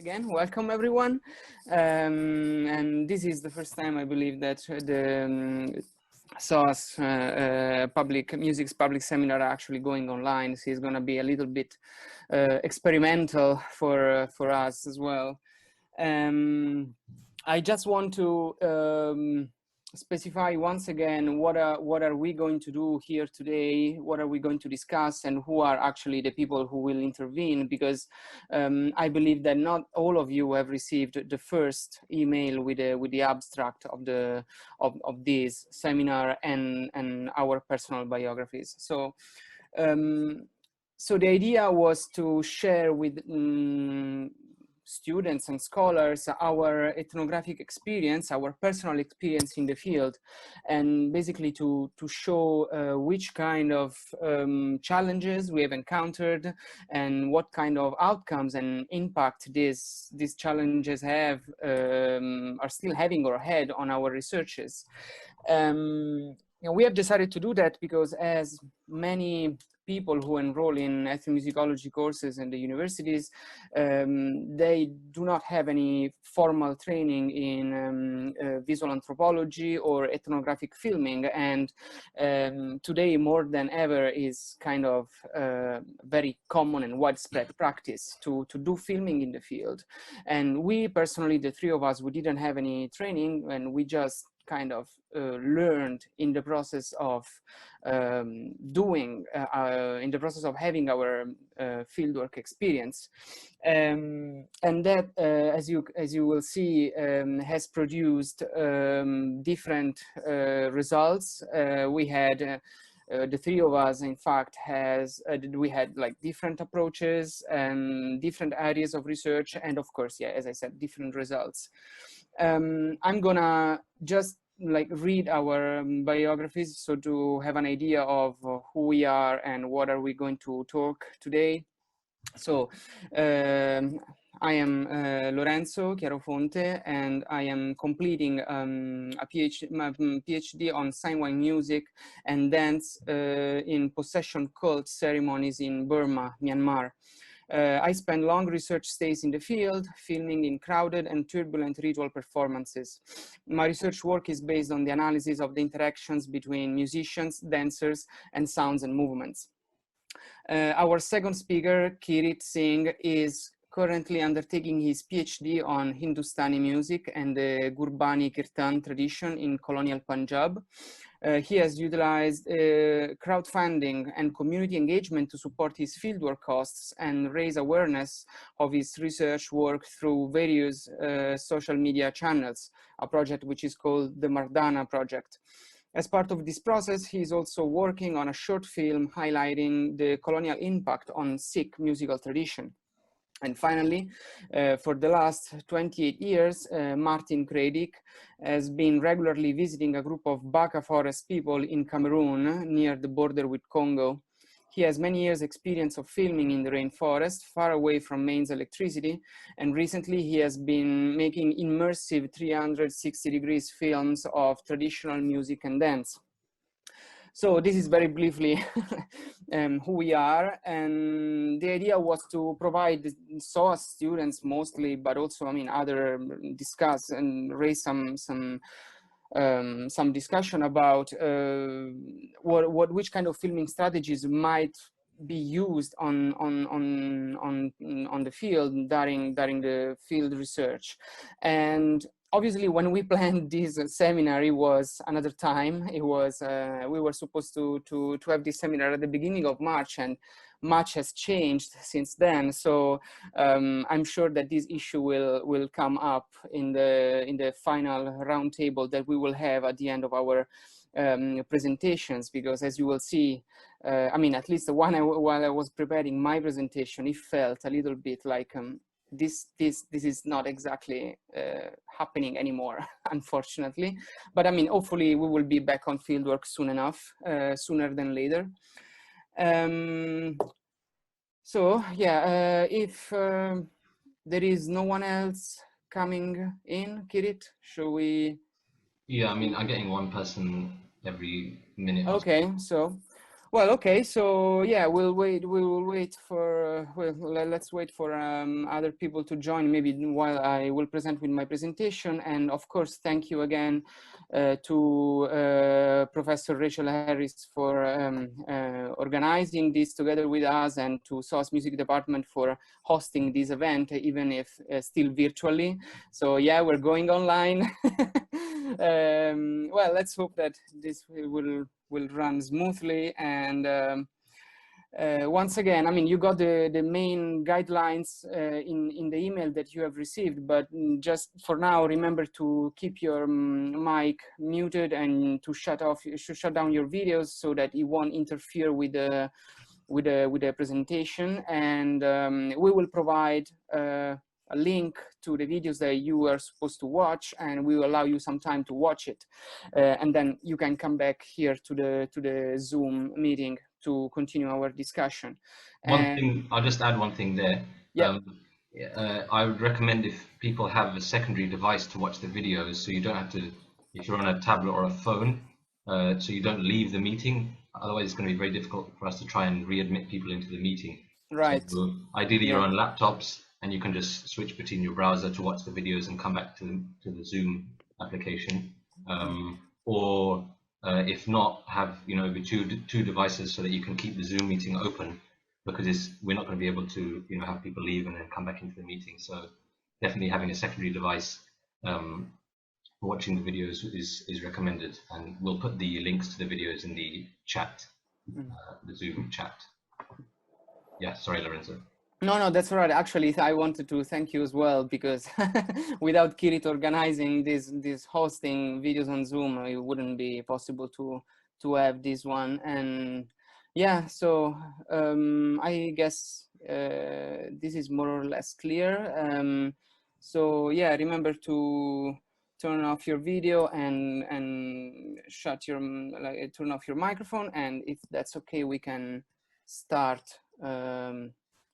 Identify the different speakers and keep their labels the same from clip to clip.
Speaker 1: Again, welcome everyone. And this is the first time I believe that the SOAS public seminar are actually going online. So it's going to be a little bit experimental for us as well. I just want to specify once again what are we going to do here today, what are we going to discuss, and who are actually the people who will intervene, because I believe that not all of you have received the first email with the abstract of this seminar and our personal biographies. So so the idea was to share with students and scholars our ethnographic experience, our personal experience in the field, and basically to show which kind of challenges we have encountered and what kind of outcomes and impact these challenges have are still having or had on our researches. We have decided to do that because as many people who enroll in ethnomusicology courses in the universities, they do not have any formal training in visual anthropology or ethnographic filming, and today more than ever is kind of very common and widespread practice to do filming in the field. And we personally, the three of us, we didn't have any training, and we just kind of learned in the process of in the process of having our fieldwork experience, and that, as you will see, has produced different results. We had the three of us, in fact, we had like different approaches and different areas of research, and of course, yeah, as I said, different results. I'm gonna just like read our biographies so to have an idea of who we are and what are we going to talk today. So I am Lorenzo Chiarofonte, and I am completing a PhD on Sangwang music and dance in possession cult ceremonies in Burma, Myanmar. I spend long research stays in the field, filming in crowded and turbulent ritual performances. My research work is based on the analysis of the interactions between musicians, dancers, and sounds and movements. Our second speaker, Kirit Singh, is currently undertaking his PhD on Hindustani music and the Gurbani Kirtan tradition in colonial Punjab. He has utilized crowdfunding and community engagement to support his fieldwork costs and raise awareness of his research work through various social media channels, a project which is called the Mardana Project. As part of this process, he is also working on a short film highlighting the colonial impact on Sikh musical tradition. And finally, for the last 28 years, Martin Cradick has been regularly visiting a group of Baka forest people in Cameroon near the border with Congo. He has many years' experience of filming in the rainforest, far away from mains electricity, and recently he has been making immersive 360 degrees films of traditional music and dance. So this is very briefly who we are, and the idea was to provide SOAS students mostly, but also, I mean, other discuss and raise some discussion about which kind of filming strategies might be used on the field during the field research. And obviously, when we planned this seminar, it was another time. It was we were supposed to have this seminar at the beginning of March, and much has changed since then. So I'm sure that this issue will come up in the final roundtable that we will have at the end of our presentations, because as you will see, I mean, at least while I was preparing my presentation, it felt a little bit like this is not exactly happening anymore, unfortunately. But I mean, hopefully we will be back on fieldwork soon enough, sooner than later. So yeah, if there is no one else coming in, Kirit, shall we?
Speaker 2: Yeah, I mean, I'm getting one person every minute.
Speaker 1: Okay, so Well, okay, so yeah, we will wait for, let's wait for other people to join, maybe while I will present with my presentation. And of course, thank you again to Professor Rachel Harris for organizing this together with us, and to SOAS Music Department for hosting this event, even if still virtually. So yeah, we're going online. Well, let's hope that this will run smoothly. And once again, I mean, you got the main guidelines in the email that you have received, but just for now, remember to keep your mic muted and to shut down your videos so that it won't interfere with the presentation. And we will provide a link to the videos that you are supposed to watch, and we will allow you some time to watch it, and then you can come back here to the Zoom meeting to continue our discussion.
Speaker 2: One thing, I'll just add one thing there.
Speaker 1: Yeah.
Speaker 2: I would recommend if people have a secondary device to watch the videos, so you don't have to, if you're on a tablet or a phone, so you don't leave the meeting. Otherwise, it's going to be very difficult for us to try and readmit people into the meeting.
Speaker 1: Right.
Speaker 2: So ideally, you're on laptops, and you can just switch between your browser to watch the videos and come back to the Zoom application. Or if not, have two devices so that you can keep the Zoom meeting open, because we're not going to be able to have people leave and then come back into the meeting. So definitely having a secondary device for watching the videos is recommended, and we'll put the links to the videos in the chat, the Zoom chat. Yeah, sorry, Lorenzo.
Speaker 1: No, that's all right. Actually, I wanted to thank you as well, because without Kirit organizing this hosting videos on Zoom, it wouldn't be possible to have this one. And yeah, so I guess this is more or less clear. So yeah, remember to turn off your video and turn off your microphone, and if that's okay, we can start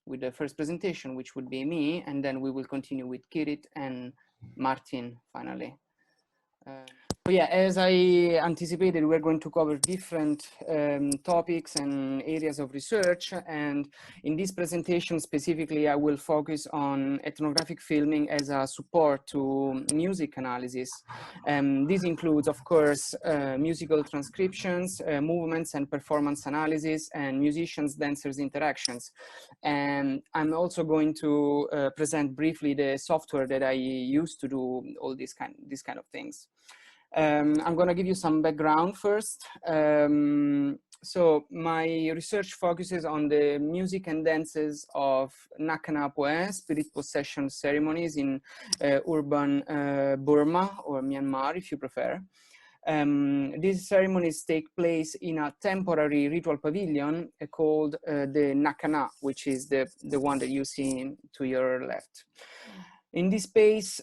Speaker 1: with the first presentation, which would be me, and then we will continue with Kirit and Martin finally. So yeah, as I anticipated, we're going to cover different topics and areas of research. And in this presentation specifically, I will focus on ethnographic filming as a support to music analysis. This includes, of course, musical transcriptions, movements and performance analysis, and musicians, dancers interactions. And I'm also going to present briefly the software that I use to do all these kind of things. I'm going to give you some background first. So my research focuses on the music and dances of Nakana Poe, spirit possession ceremonies in urban Burma, or Myanmar, if you prefer. These ceremonies take place in a temporary ritual pavilion called the Nakana, which is the one that you see to your left. In this space,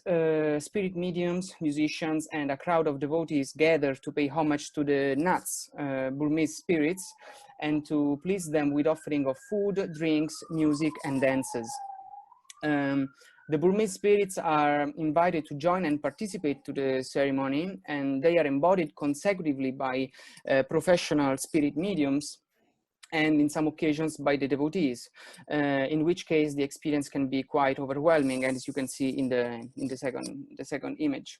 Speaker 1: spirit mediums, musicians, and a crowd of devotees gather to pay homage to the Nats, Burmese spirits, and to please them with offering of food, drinks, music, and dances. The Burmese spirits are invited to join and participate to the ceremony, and they are embodied consecutively by professional spirit mediums, and in some occasions by the devotees, in which case the experience can be quite overwhelming, as you can see in the second image.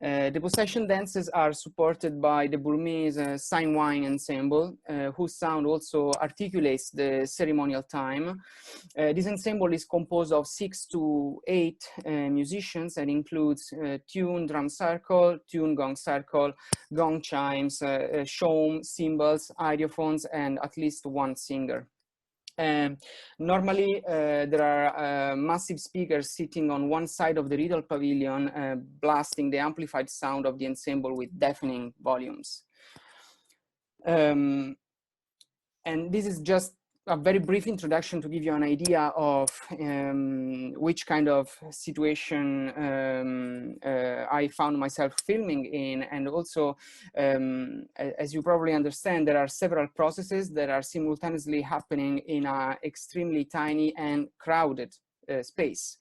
Speaker 1: The possession dances are supported by the Burmese sign wine ensemble, whose sound also articulates the ceremonial time. This ensemble is composed of 6 to 8 musicians, and includes tune drum circle, tune gong circle, gong chimes, shawm, cymbals, ideophones, and at least one singer. Normally, there are massive speakers sitting on one side of the ritual pavilion, blasting the amplified sound of the ensemble with deafening volumes. And this is just a very brief introduction to give you an idea of which kind of situation I found myself filming in. And also, as you probably understand, there are several processes that are simultaneously happening in an extremely tiny and crowded space.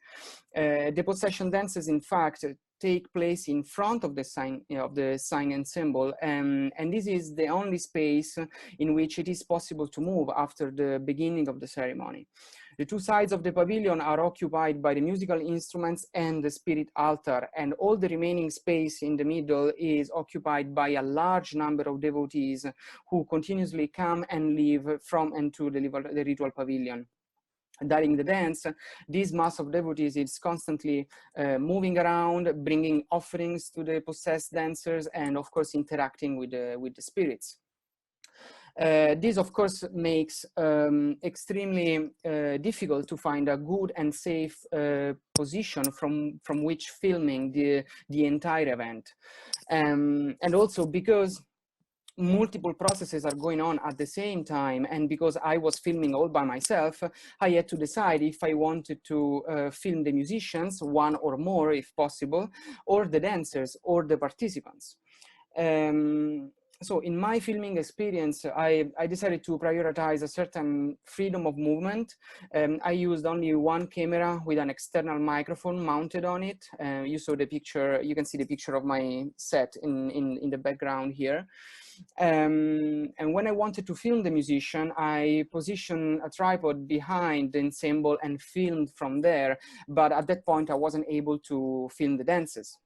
Speaker 1: The possession dances, in fact, take place in front of the sign and symbol, and this is the only space in which it is possible to move after the beginning of the ceremony. The two sides of the pavilion are occupied by the musical instruments and the spirit altar, and all the remaining space in the middle is occupied by a large number of devotees who continuously come and leave from and to the ritual pavilion. During the dance, this mass of devotees is constantly moving around, bringing offerings to the possessed dancers, and of course interacting with the spirits. This, of course, makes extremely difficult to find a good and safe position from which filming the entire event. And also because multiple processes are going on at the same time, and because I was filming all by myself, I had to decide if I wanted to film the musicians, one or more if possible, or the dancers or the participants. So in my filming experience, I decided to prioritize a certain freedom of movement. I used only one camera with an external microphone mounted on it. You saw the picture, you can see the picture of my set in the background here. And when I wanted to film the musician, I positioned a tripod behind the ensemble and filmed from there. But at that point, I wasn't able to film the dances.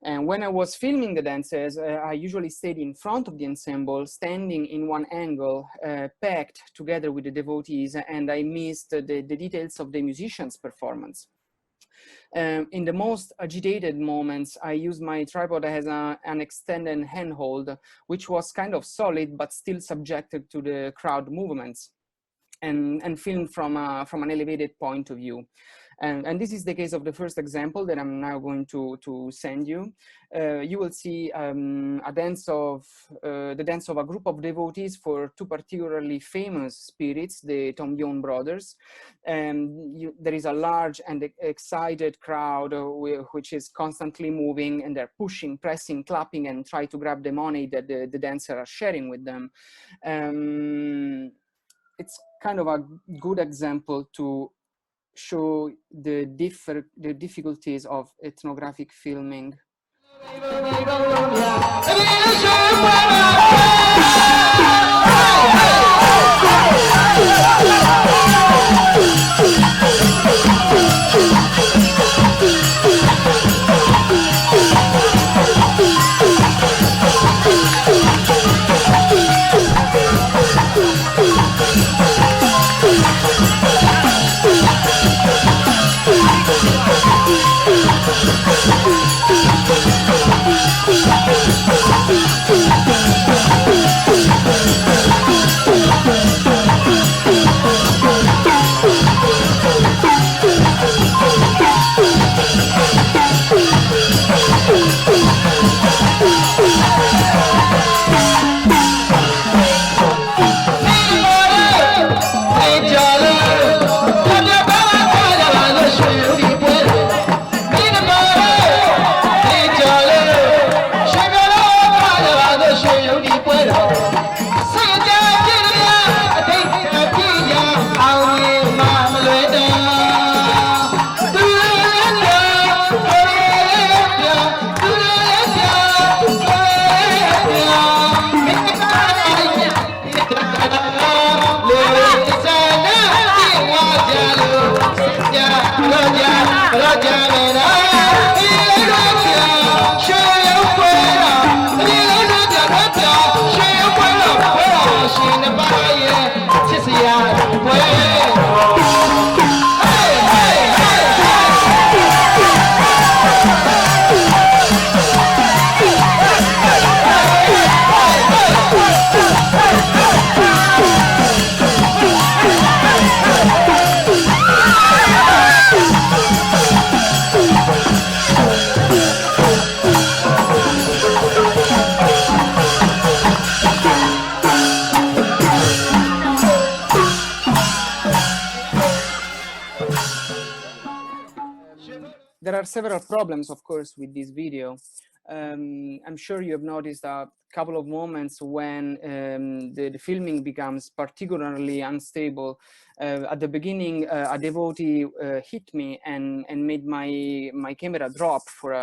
Speaker 1: And when I was filming the dances, I usually stayed in front of the ensemble, standing in one angle, packed together with the devotees, and I missed the details of the musician's performance. In the most agitated moments, I used my tripod as an extended handhold, which was kind of solid, but still subjected to the crowd movements, and filmed from an elevated point of view. And this is the case of the first example that I'm now going to send you. You will see the dance of a group of devotees for two particularly famous spirits, the Tomyon brothers. There is a large and excited crowd which is constantly moving, and they're pushing, pressing, clapping, and try to grab the money that the dancers are sharing with them. It's kind of a good example to show the difficulties of ethnographic filming. There are several problems, of course, with this video. I'm sure you have noticed a couple of moments when the filming becomes particularly unstable. At the beginning, a devotee hit me and made my camera drop for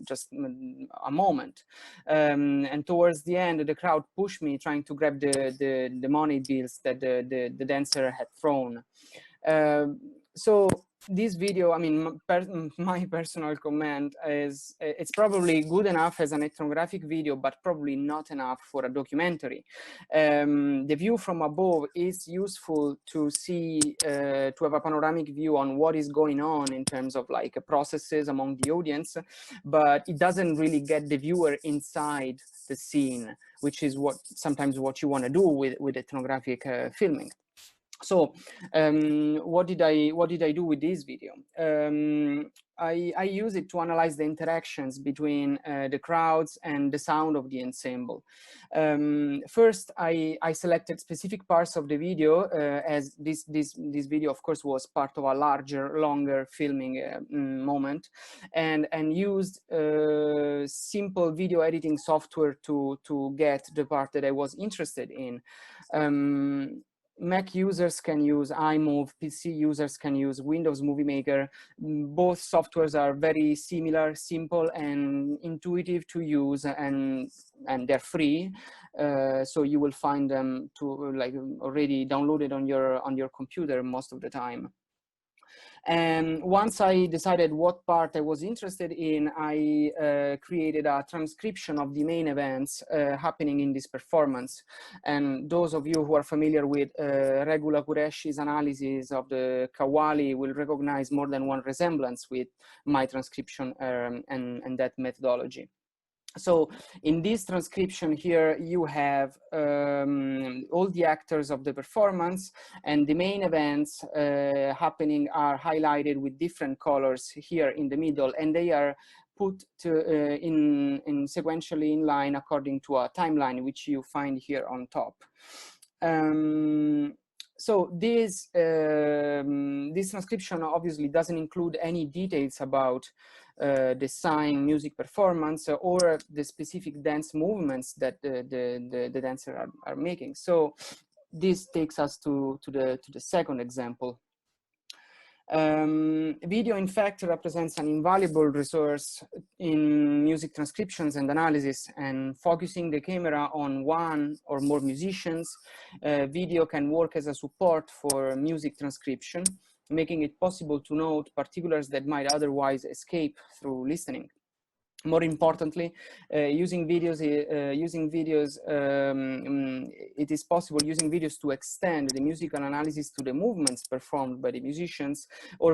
Speaker 1: just a moment. And towards the end, the crowd pushed me, trying to grab the money bills that the dancer had thrown. So this video, I mean, my personal comment is it's probably good enough as an ethnographic video, but probably not enough for a documentary. The view from above is useful to see, to have a panoramic view on what is going on in terms of like processes among the audience, but it doesn't really get the viewer inside the scene, which is sometimes what you want to do with ethnographic filming. So what did I do with this video? I use it to analyze the interactions between the crowds and the sound of the ensemble. First, I selected specific parts of the video, as this video, of course, was part of a larger, longer filming moment, and used simple video editing software to get the part that I was interested in. Mac users can use iMovie, PC users can use Windows Movie Maker. Both softwares are very similar, simple and intuitive to use, and they're free. So you will find them like already downloaded on your computer most of the time. And once I decided what part I was interested in, I created a transcription of the main events happening in this performance. And those of you who are familiar with Regula Qureshi's analysis of the Qawwali will recognize more than one resemblance with my transcription and that methodology. So in this transcription here, you have all the actors of the performance, and the main events happening are highlighted with different colors here in the middle, and they are put in sequentially in line according to a timeline, which you find here on top. So this transcription obviously doesn't include any details about the Singh music performance or the specific dance movements that the dancers are making. So this takes us to the second example. Video, in fact, represents an invaluable resource in music transcriptions and analysis, and focusing the camera on one or more musicians, video can work as a support for music transcription, making it possible to note particulars that might otherwise escape through listening. More importantly, using videos, it is possible using videos to extend the musical analysis to the movements performed by the musicians, or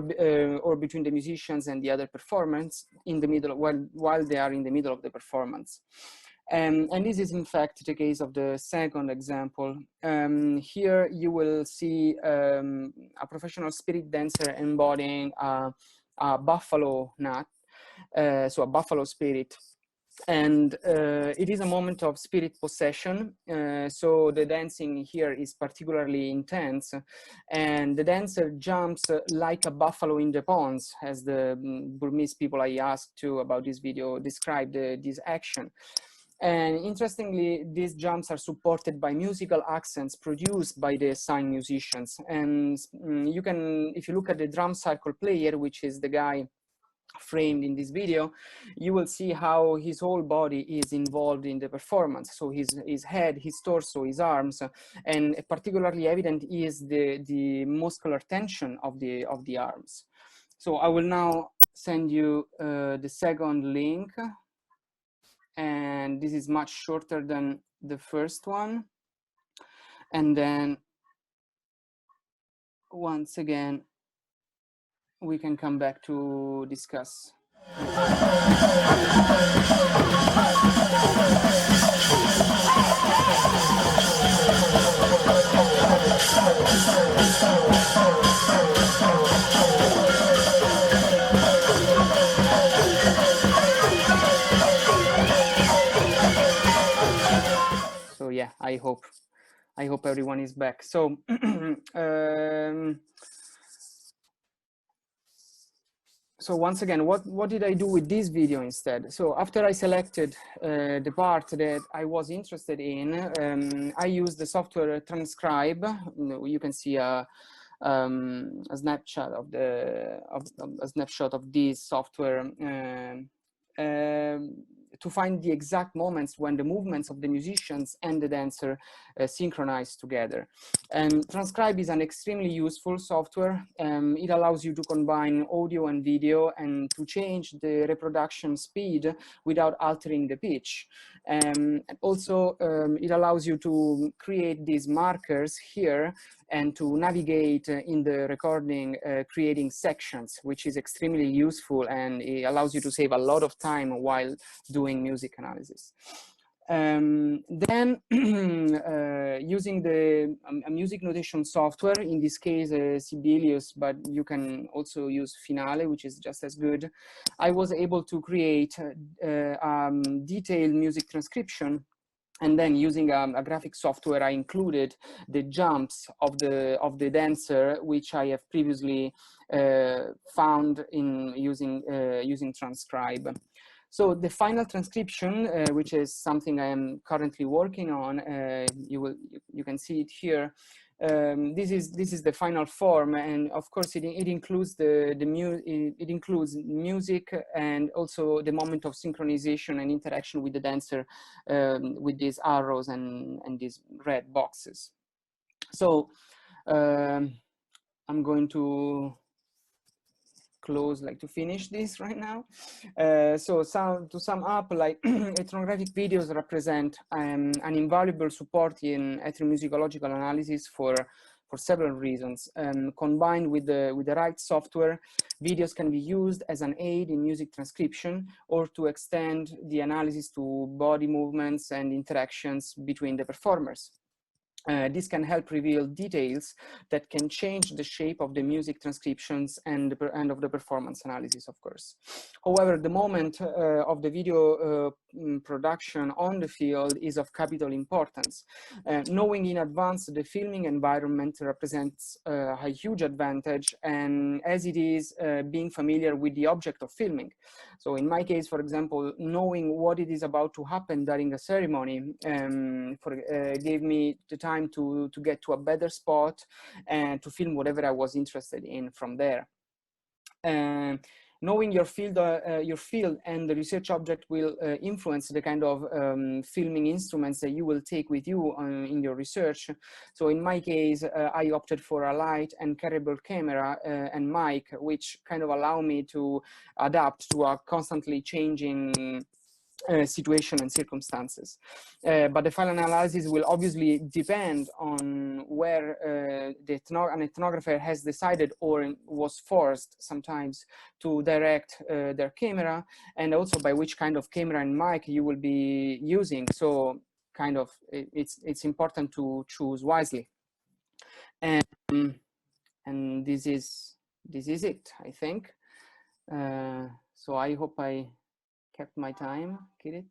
Speaker 1: between the musicians and the other performers in the middle, while they are in the middle of the performance. And this is in fact the case of the second example. Here you will see a professional spirit dancer embodying a buffalo nut. So a buffalo spirit, and it is a moment of spirit possession. So the dancing here is particularly intense, and the dancer jumps like a buffalo in the ponds, as the Burmese people I asked to about this video described this action. And interestingly, these jumps are supported by musical accents produced by the Singh musicians. And you can, if you look at the drum circle player, which is the guy framed in this video, you will see how his whole body is involved in the performance. So his head, his torso, his arms, and particularly evident is the muscular tension of the arms. So I will now send you the second link, and this is much shorter than the first one. And then once again, we can come back to discuss. So yeah, I hope everyone is back. So so once again, what did I do with this video instead? So after I selected the part that I was interested in, I used the software Transcribe. You can see a snapshot of a snapshot of this software to find the exact moments when the movements of the musicians and the dancer synchronize together. And Transcribe is an extremely useful software. It allows you to combine audio and video and to change the reproduction speed without altering the pitch. Also, it allows you to create these markers here and to navigate in the recording, creating sections, which is extremely useful, and it allows you to save a lot of time while doing music analysis. Then using the music notation software, in this case Sibelius, but you can also use Finale, which is just as good, I was able to create detailed music transcription. And then using a graphic software, I included the jumps of the dancer, which I have previously found in using Transcribe. So the final transcription, which is something I am currently working on, you can see it here. This is the final form, and of course it includes it includes music and also the moment of synchronization and interaction with the dancer with these arrows and these red boxes. So I'm going to close, like to finish this right now. So to sum up, like ethnographic videos represent an invaluable support in ethnomusicological analysis for several reasons. Combined with the right software, videos can be used as an aid in music transcription or to extend the analysis to body movements and interactions between the performers. This can help reveal details that can change the shape of the music transcriptions and of the performance analysis, of course. However, the moment of the video production on the field is of capital importance. Knowing in advance the filming environment represents a huge advantage, and as it is being familiar with the object of filming. So in my case, for example, knowing what it is about to happen during a ceremony gave me the time to get to a better spot and to film whatever I was interested in from there. Knowing your field and the research object will influence the kind of filming instruments that you will take with you in your research. So in my case, I opted for a light and carryable camera and mic, which kind of allow me to adapt to a constantly changing situation and circumstances. But the final analysis will obviously depend on where an ethnographer has decided or was forced sometimes to direct their camera, and also by which kind of camera and mic you will be using. So kind of it's important to choose wisely. And this is it, I think. So I hope I kept my time, Kirit.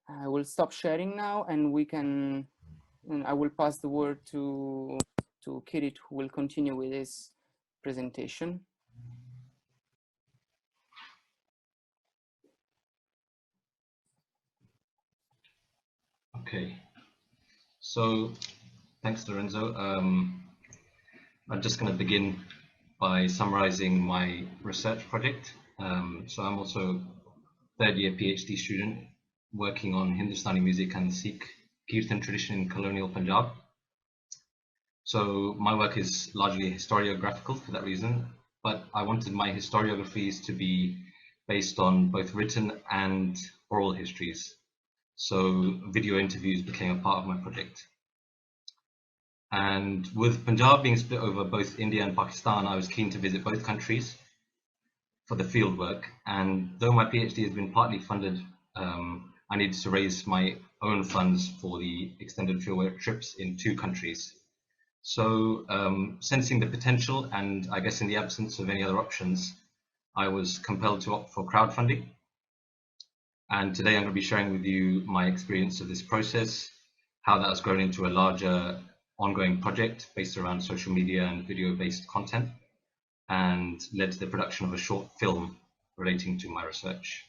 Speaker 1: I will stop sharing now, and I will pass the word to Kirit, who will continue with his presentation.
Speaker 2: Okay, so thanks, Lorenzo. I'm just going to begin by summarizing my research project. So I'm also third-year PhD student working on Hindustani music and Sikh Kirtan tradition in colonial Punjab. So my work is largely historiographical for that reason, but I wanted my historiographies to be based on both written and oral histories. So video interviews became a part of my project. And with Punjab being split over both India and Pakistan, I was keen to visit both countries for the field work. And though my PhD has been partly funded, I needed to raise my own funds for the extended fieldwork trips in 2 countries. So sensing the potential, and I guess in the absence of any other options, I was compelled to opt for crowdfunding. And today I'm going to be sharing with you my experience of this process, how that has grown into a larger ongoing project based around social media and video-based content, and led to the production of a short film relating to my research.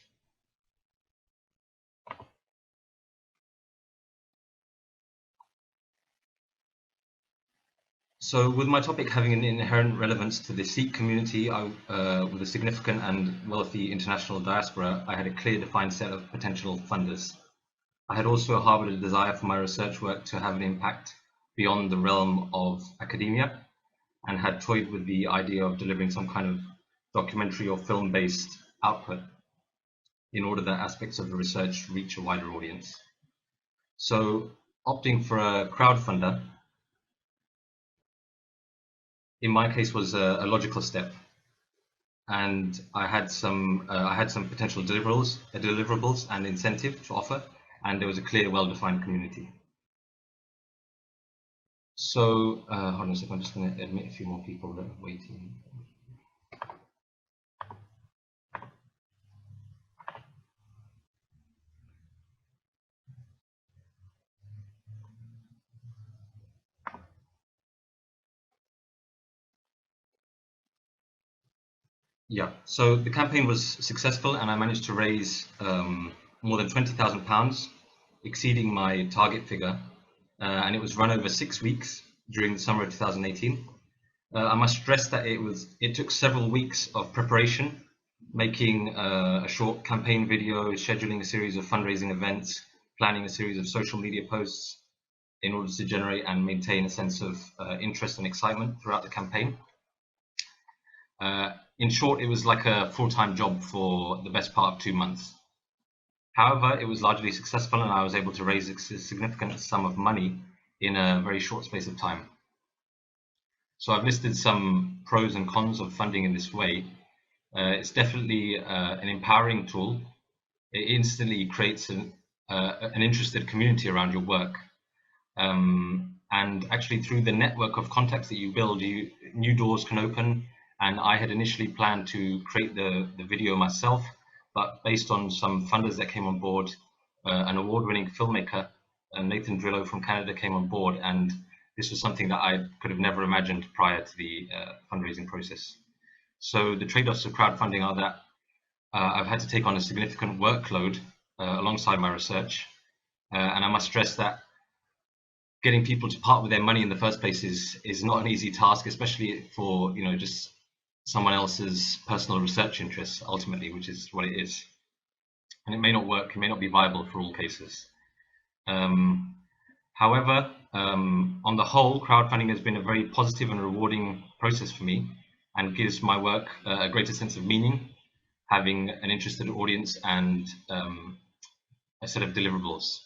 Speaker 2: So with my topic having an inherent relevance to the Sikh community, with a significant and wealthy international diaspora, I had a clear defined set of potential funders. I had also harbored a desire for my research work to have an impact beyond the realm of academia, and had toyed with the idea of delivering some kind of documentary or film-based output in order that aspects of the research reach a wider audience. So opting for a crowdfunder, in my case, was a logical step, and I had some potential deliverables and incentive to offer, and there was a clear, well-defined community. So hold on a second, I'm just going to admit a few more people that are waiting. Yeah, so the campaign was successful, and I managed to raise more than £20,000, exceeding my target figure, and it was run over 6 weeks during the summer of 2018. I must stress that it took several weeks of preparation, making a short campaign video, scheduling a series of fundraising events, planning a series of social media posts in order to generate and maintain a sense of interest and excitement throughout the campaign. In short, it was like a full-time job for the best part of 2 months. However, it was largely successful, and I was able to raise a significant sum of money in a very short space of time. So I've listed some pros and cons of funding in this way. It's definitely an empowering tool. It instantly creates an interested community around your work. And actually, through the network of contacts that you build, new doors can open. And I had initially planned to create the video myself, but based on some funders that came on board, an award-winning filmmaker, Nathan Drillo from Canada, came on board, and this was something that I could have never imagined prior to the fundraising process. So the trade-offs of crowdfunding are that I've had to take on a significant workload alongside my research, and I must stress that getting people to part with their money in the first place is not an easy task, especially for just someone else's personal research interests, ultimately, which is what it is. And it may not work, it may not be viable for all cases. However, on the whole, crowdfunding has been a very positive and rewarding process for me, and gives my work a greater sense of meaning, having an interested audience and a set of deliverables.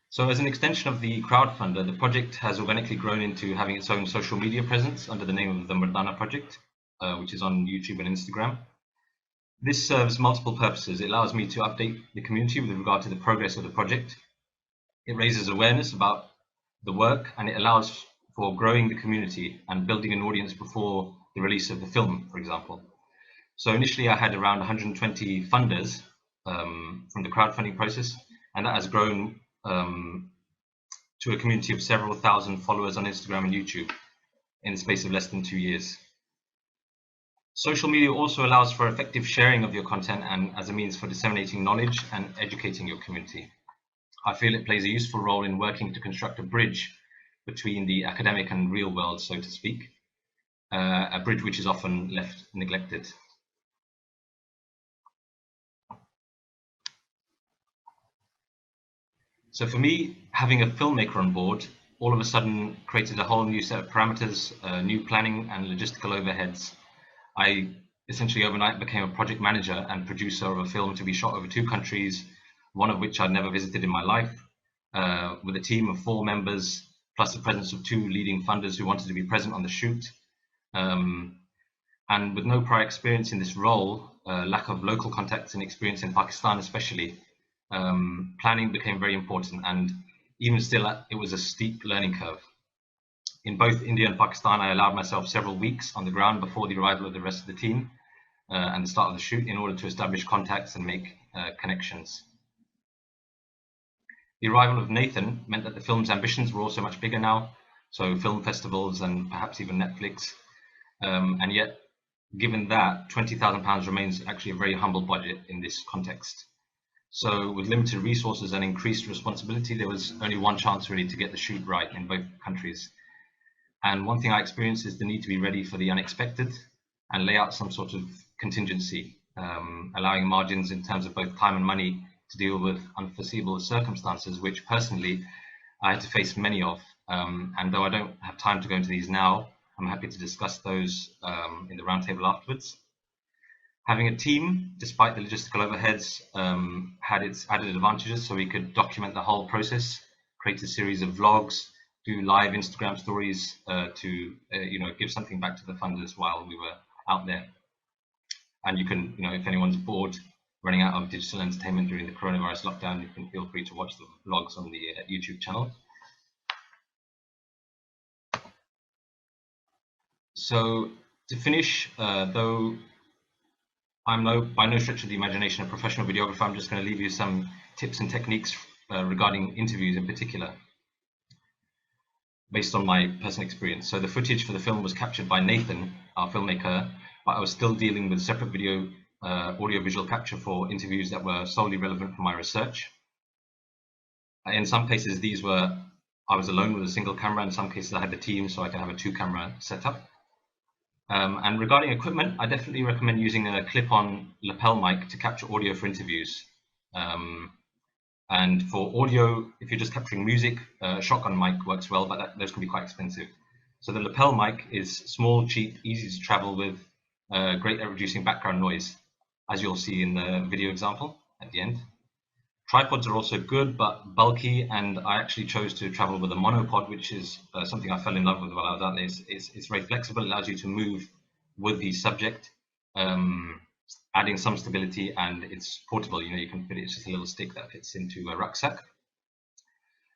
Speaker 2: So as an extension of the crowdfunder, the project has organically grown into having its own social media presence under the name of the Mardana Project, which is on YouTube and Instagram. This serves multiple purposes. It allows me to update the community with regard to the progress of the project. It raises awareness about the work, and it allows for growing the community and building an audience before the release of the film, for example. So initially I had around 120 funders from the crowdfunding process, and that has grown to a community of several thousand followers on Instagram and YouTube in the space of less than 2 years. Social media also allows for effective sharing of your content and as a means for disseminating knowledge and educating your community. I feel it plays a useful role in working to construct a bridge between the academic and real world, so to speak, a bridge which is often left neglected. So for me, having a filmmaker on board all of a sudden created a whole new set of parameters, new planning and logistical overheads. I essentially overnight became a project manager and producer of a film to be shot over 2 countries, one of which I'd never visited in my life, with a team of 4 members, plus the presence of 2 leading funders who wanted to be present on the shoot. And with no prior experience in this role, lack of local contacts and experience in Pakistan especially, planning became very important, and even still, it was a steep learning curve. In both India and Pakistan, I allowed myself several weeks on the ground before the arrival of the rest of the team, and the start of the shoot in order to establish contacts and make connections. The arrival of Nathan meant that the film's ambitions were also much bigger now, so film festivals and perhaps even Netflix, and yet given that, £20,000 remains actually a very humble budget in this context. So with limited resources and increased responsibility, there was only one chance really to get the shoot right in both countries. And one thing I experienced is the need to be ready for the unexpected and lay out some sort of contingency, allowing margins in terms of both time and money to deal with unforeseeable circumstances, which personally I had to face many of. And though I don't have time to go into these now, I'm happy to discuss those in the roundtable afterwards. Having a team, despite the logistical overheads, had its added advantages, so we could document the whole process, create a series of vlogs, do live Instagram stories to give something back to the funders while we were out there. And you can, if anyone's bored running out of digital entertainment during the coronavirus lockdown, you can feel free to watch the vlogs on the YouTube channel. So to finish, though I'm by no stretch of the imagination a professional videographer, I'm just going to leave you some tips and techniques regarding interviews in particular, based on my personal experience. So the footage for the film was captured by Nathan, our filmmaker, but I was still dealing with separate video, audio-visual capture for interviews that were solely relevant for my research. In some cases, I was alone with a single camera. In some cases, I had the team, so I could have a 2-camera setup. And regarding equipment, I definitely recommend using a clip-on lapel mic to capture audio for interviews. And for audio, if you're just capturing music, shotgun mic works well, but those can be quite expensive. So the lapel mic is small, cheap, easy to travel with, great at reducing background noise, as you'll see in the video example at the end. Tripods are also good, but bulky, and I actually chose to travel with a monopod, which is something I fell in love with while I was out there. It's very flexible, it allows you to move with the subject, adding some stability, and it's portable. You can fit it, it's just a little stick that fits into a rucksack.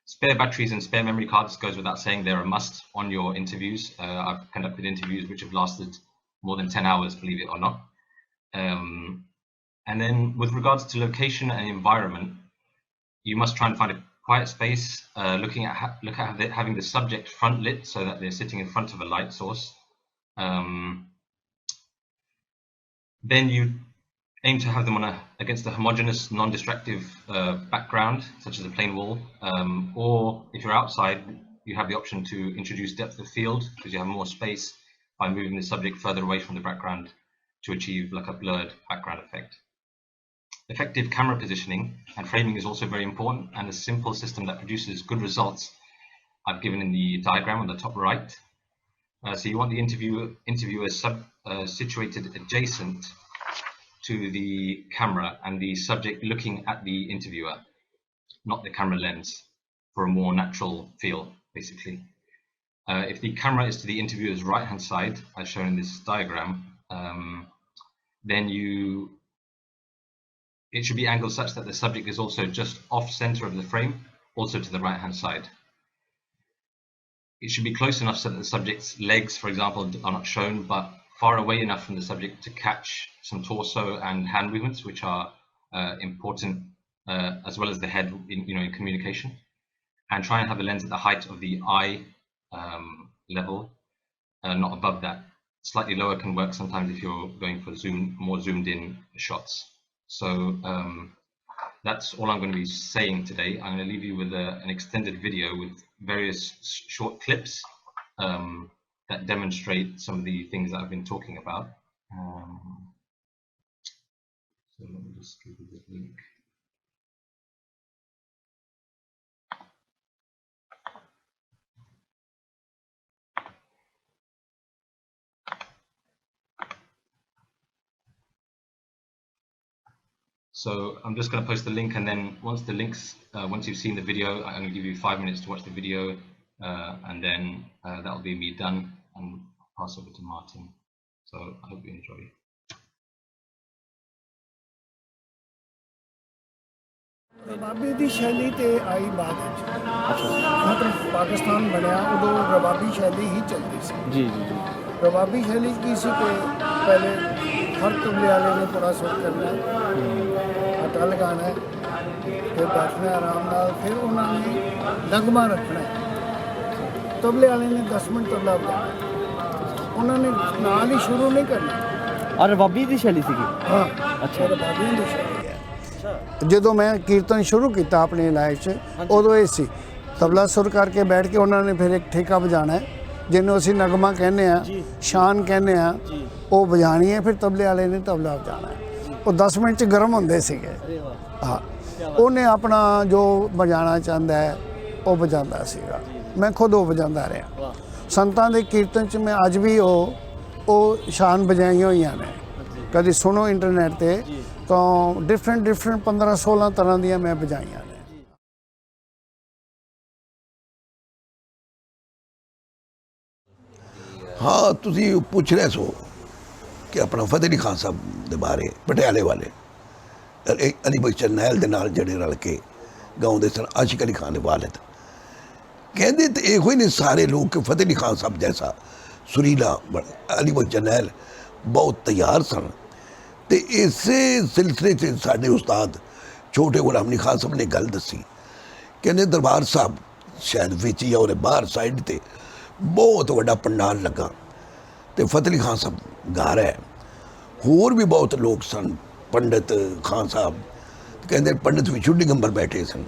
Speaker 2: Spare batteries and spare memory cards goes without saying, they're a must on your interviews. I've conducted interviews which have lasted more than 10 hours, believe it or not. And then with regards to location and environment, you must try and find a quiet space, look at having the subject front lit so that they're sitting in front of a light source. Then you aim to have them against a homogeneous, non-distractive background, such as a plain wall. Or if you're outside, you have the option to introduce depth of field, because you have more space by moving the subject further away from the background to achieve like a blurred background effect. Effective camera positioning and framing is also very important, and a simple system that produces good results I've given in the diagram on the top right. So you want the interviewer situated adjacent to the camera and the subject looking at the interviewer, not the camera lens, for a more natural feel, basically. If the camera is to the interviewer's right-hand side, as shown in this diagram, then it should be angled such that the subject is also just off center of the frame, also to the right-hand side. It should be close enough so that the subject's legs, for example, are not shown, but far away enough from the subject to catch some torso and hand movements, which are important, as well as the head in communication. And try and have the lens at the height of the eye level, not above that. Slightly lower can work sometimes if you're going for more zoomed in shots. So that's all I'm going to be saying today. I'm going to leave you with an extended video with various short clips that demonstrate some of the things that I've been talking about. So let me just give you the link. So I'm just going to post the link, and then once you've seen the video, I'm going to give you 5 minutes to watch the video, and then that'll be me done, and I'll pass over to Martin. So I hope you enjoy.
Speaker 3: रबाबी दी शैली ते आई बाद मतलब पाकिस्तान बनया उदो रबाबी शैली ही चलती सी। जी जी जी। रबाबी शैली की सी के पहले हर तबले वाले ने पूरा सुर करना है, हटा लगाना है, फिर बैठना है आराम नाल, फिर उन्होंने नगमा रखना है। तबले वाले ने 10 मिनट तबला बजाना, उन्होंने नाल ही शुरू नहीं करना।
Speaker 4: और रबाबी दी शैली सी?
Speaker 3: हाँ,
Speaker 4: अच्छा,
Speaker 3: रबाबी दी शैली है। ਜਦੋਂ ਮੈਂ ਕੀਰਤਨ ਸ਼ੁਰੂ ਕੀਤਾ ਆਪਣੀ ਲਾਈਫ 'ਚ, ਉਦੋਂ ਇਹ ਸੀ ਤਬਲਾ ਸੁਰ ਕਰਕੇ ਬੈਠ ਕੇ ਉਹਨਾਂ ਨੇ ਫਿਰ ਇੱਕ ਠੇਕਾ ਵਜਾਣਾ ਹੈ, ਜਿਹਨੂੰ ਅਸੀਂ ਨਗਮਾ ਕਹਿੰਦੇ ਆ, ਸ਼ਾਨ ਕਹਿੰਦੇ ਆ, ਉਹ ਵਜਾਣੀ ਹੈ। ਫਿਰ ਤਬਲੇ ਵਾਲੇ ਨੇ ਤਬਲਾ ਵਜਾਣਾ ਹੈ। ਉਹ 10 ਮਿੰਟ 'ਚ ਗਰਮ ਹੁੰਦੇ ਸੀਗੇ। ਹਾਂ, ਉਹਨੇ ਆਪਣਾ ਜੋ ਵਜਾਣਾ ਚਾਹੁੰਦਾ ਹੈ ਉਹ ਵਜਾਉਂਦਾ ਸੀਗਾ। ਮੈਂ ਖੁਦ ਉਹ ਵਜਾਉਂਦਾ ਰਿਹਾ। ਸੰਤਾਂ ਦੇ ਕੀਰਤਨ 'ਚ ਮੈਂ ਅੱਜ ਵੀ ਉਹ ਸ਼ਾਨ ਵਜਾਈਆਂ ਹੋਈਆਂ ਨੇ। ਕਦੀ ਸੁਣੋ ਇੰਟਰਨੈਟ 'ਤੇ ਤਾਂ ਡਿਫਰੈਂਟ 15-16 ਤਰ੍ਹਾਂ ਦੀਆਂ ਮੈਂ ਵਜਾਈਆਂ ਨੇ।
Speaker 5: हाँ, तुसी पूछ रहे सो कि अपना फतेह अली खान साहब के बारे, पटियाले वाले अली बख्श नैल दे नाल जड़े रल के गाँव सन आशिक अली खान वालिद। कहते तो यो ही नहीं सारे लोग कि फतेह अली खान साहब जैसा सुरीला अली बख्श नैल बहुत तैयार सन। तो इस सिलसिले से साढ़े उस्ताद छोटे गुलाम अली खान साहब ने गल दसी, कहते दरबार साहब शायद विच या और बाहर साइड ते बहुत वड्डा पंडाल लगा, तो फतेह अली खान साहब गा रहा है। होर भी बहुत लोग सन, पंडित खान साहब, कहते पंडित भी छुट्टी गंबर बैठे सन।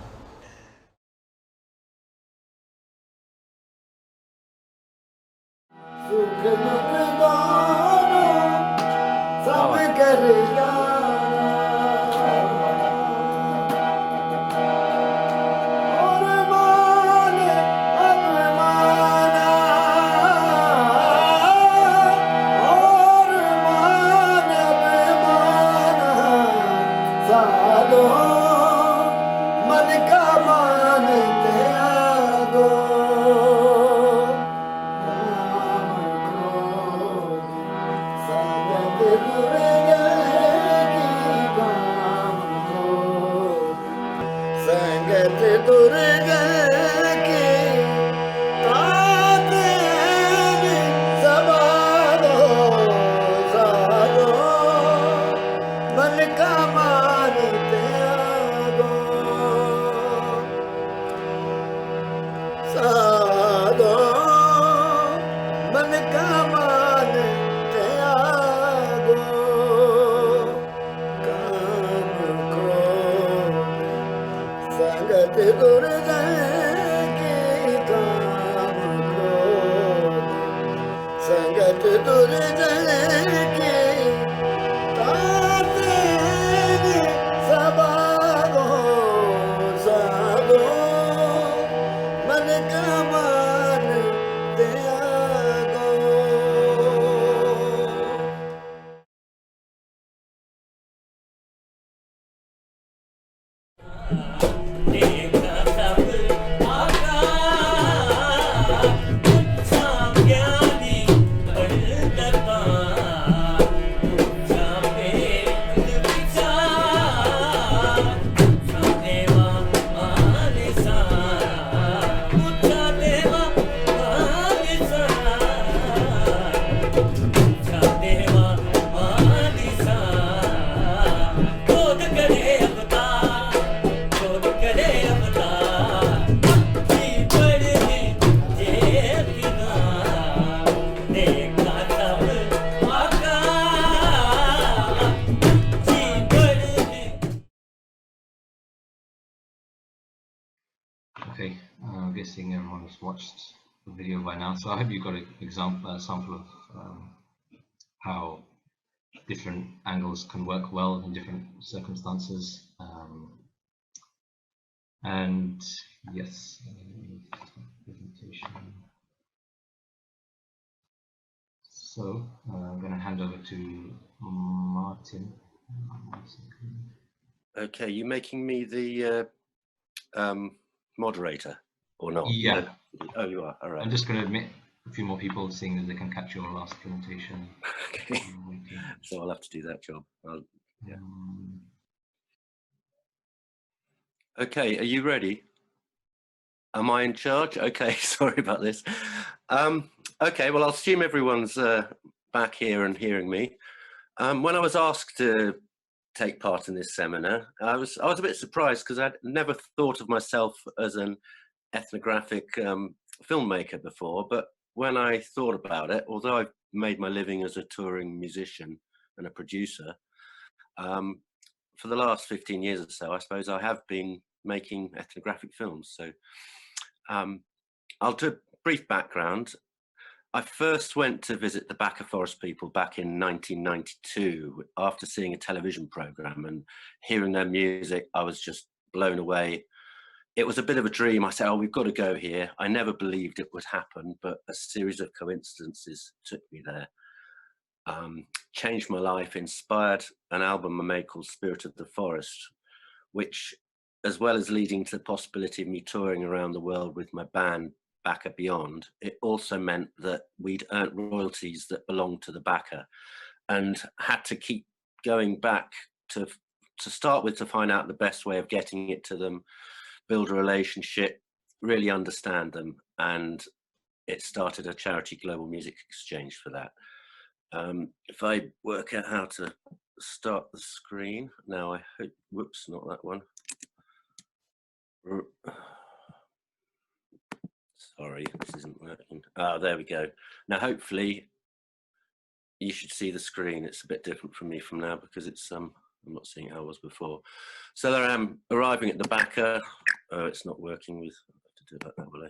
Speaker 2: Okay, I'm guessing everyone's watched the video by now, so I hope you got a sample of how different angles can work well in different circumstances. And yes, presentation. So I'm going to hand over to Martin.
Speaker 6: Okay, you making me the moderator or not?
Speaker 2: Yeah.
Speaker 6: Oh, you are. All right.
Speaker 2: I'm just going to admit a few more people, seeing that they can catch your last presentation.
Speaker 6: Okay. So I'll have to do that job. Yeah. Okay, are you ready? Am I in charge? Okay, sorry about this. Okay, well, I'll assume everyone's back here and hearing me. When I was asked to take part in this seminar, I was a bit surprised because I'd never thought of myself as an ethnographic filmmaker before. But when I thought about it, although I've made my living as a touring musician and a producer, for the last 15 years or so, I suppose I have been making ethnographic films. So I'll do a brief background. I first went to visit the Baka Forest people back in 1992 after seeing a television program, and hearing their music, I was just blown away. It was a bit of a dream. I said, oh, we've got to go here. I never believed it would happen, but a series of coincidences took me there. Changed my life, inspired an album I made called Spirit of the Forest, which, as well as leading to the possibility of me touring around the world with my band Baka Beyond, it also meant that we'd earned royalties that belonged to the Baka, and had to keep going back to start with, to find out the best way of getting it to them, build a relationship, really understand them. And it started a charity global music exchange for that. If I work out how to start the screen now, I hope, whoops, not that one. Sorry, this isn't working. Oh, there we go. Now, hopefully, you should see the screen. It's a bit different from me from now because it's I'm not seeing how it was before. So there I am, arriving at the Baka. Oh, it's not working with. I have to do it like that, will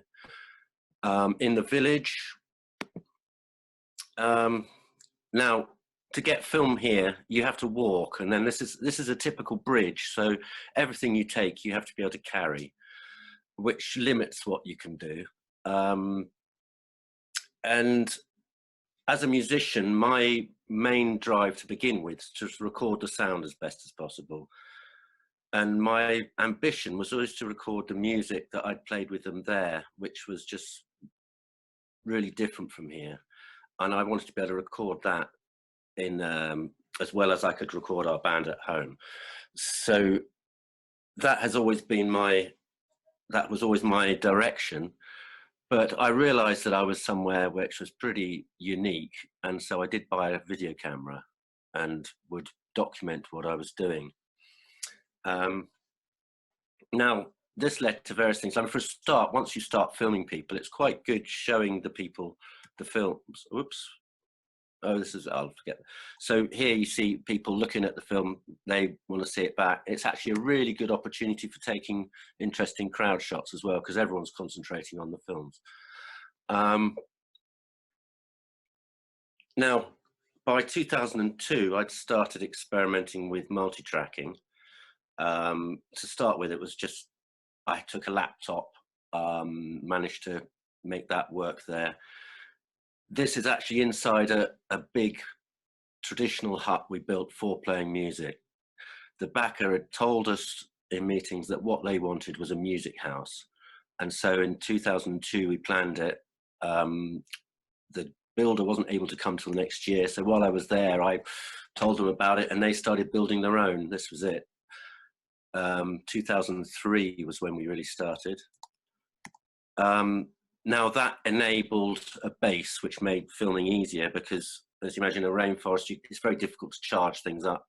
Speaker 6: I? In the village. Now, to get film here, you have to walk, and then this is a typical bridge. So everything you take, you have to be able to carry, which limits what you can do. And as a musician, my main drive to begin with is to record the sound as best as possible. And my ambition was always to record the music that I'd played with them there, which was just really different from here. And I wanted to be able to record that in as well as I could record our band at home. So that has always been that was always my direction. But I realized that I was somewhere which was pretty unique. And so I did buy a video camera and would document what I was doing. Now, this led to various things. I mean, for a start, once you start filming people, it's quite good showing the people the films. Oops. Oh, I'll forget. So here you see people looking at the film, they want to see it back. It's actually a really good opportunity for taking interesting crowd shots as well, because everyone's concentrating on the films. Now, by 2002, I'd started experimenting with multi-tracking. To start with, it was just, I took a laptop, managed to make that work there. This is actually inside a big traditional hut we built for playing music. The Baka had told us in meetings that what they wanted was a music house. And so in 2002, we planned it. The builder wasn't able to come till next year. So while I was there, I told them about it and they started building their own. This was it. 2003 was when we really started. Now that enabled a base which made filming easier because, as you imagine, a rainforest, it's very difficult to charge things up.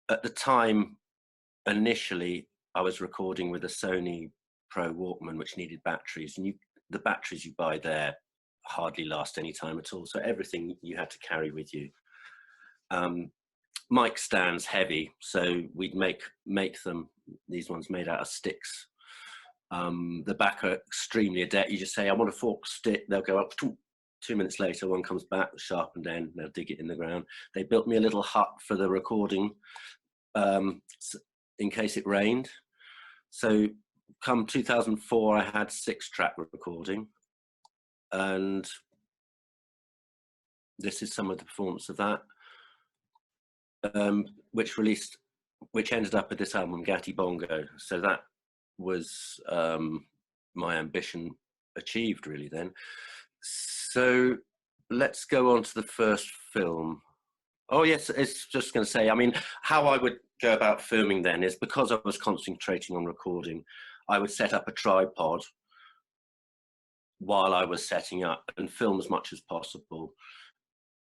Speaker 6: At the time, initially, I was recording with a Sony Pro Walkman, which needed batteries, and the batteries you buy there hardly last any time at all. So everything you had to carry with you. Mic stands heavy, so we'd make them. These ones made out of sticks. The Baka are extremely adept. You just say, I want a forked stick, they'll go up. 2 minutes later, one comes back, sharpened end, they'll dig it in the ground. They built me a little hut for the recording in case it rained. So come 2004, I had 6-track recording. And this is some of the performance of that, which ended up with this album, Gatti Bongo. So that was my ambition achieved really then. So let's go on to the first film. Oh yes, it's just going to say, I mean, how I would go about filming then is, because I was concentrating on recording, I would set up a tripod while I was setting up and film as much as possible.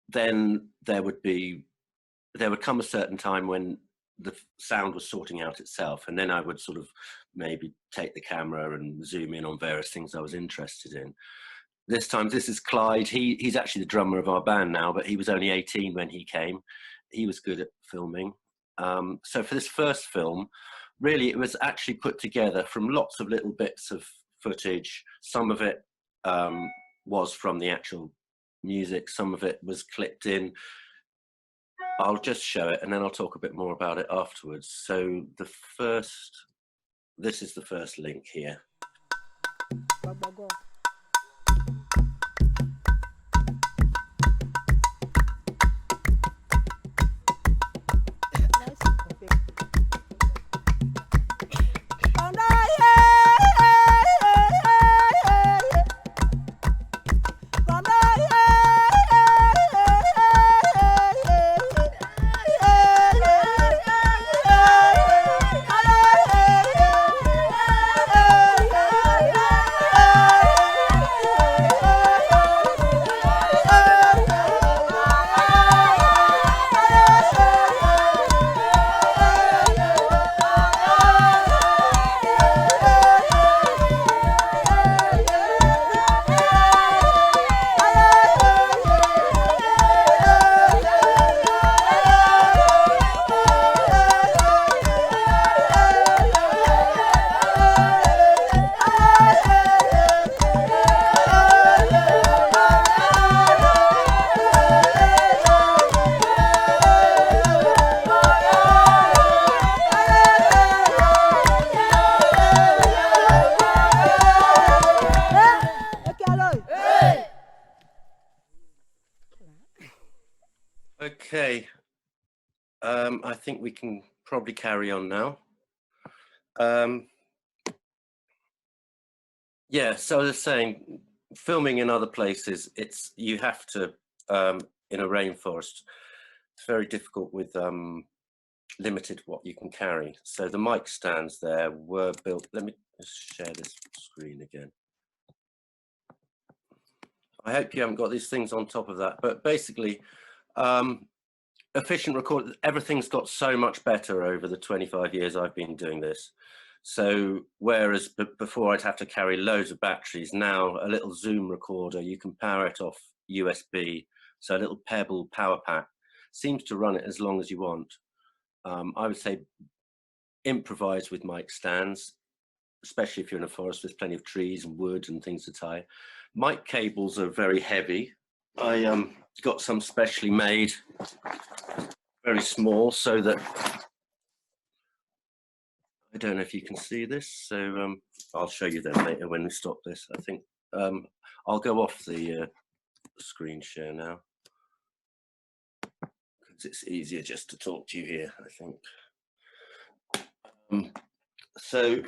Speaker 6: Then there would be there would come a certain time when the sound was sorting out itself, and then I would sort of maybe take the camera and zoom in on various things I was interested in. This time, this is Clyde. He's actually the drummer of our band now, but he was only 18 when he came. He was good at filming. So for this first film, really, it was actually put together from lots of little bits of footage. Some of it was from the actual music. Some of it was clipped in. I'll just show it, and then I'll talk a bit more about it afterwards. So this is the first link here. Okay, I think we can probably carry on now. Yeah, so I was saying, filming in other places, you have to, in a rainforest, it's very difficult with limited what you can carry. So the mic stands there were built, let me just share this screen again. I hope you haven't got these things on top of that, but basically, efficient record, everything's got so much better over the 25 years I've been doing this. So whereas before I'd have to carry loads of batteries, now a little Zoom recorder, you can power it off USB. So a little Pebble power pack seems to run it as long as you want. I would say improvise with mic stands, especially if you're in a forest with plenty of trees and wood and things to tie. Mic cables are very heavy. I got some specially made, very small, so that I don't know if you can see this. So I'll show you them later when we stop this. I think I'll go off the screen share now because it's easier just to talk to you here, I think. So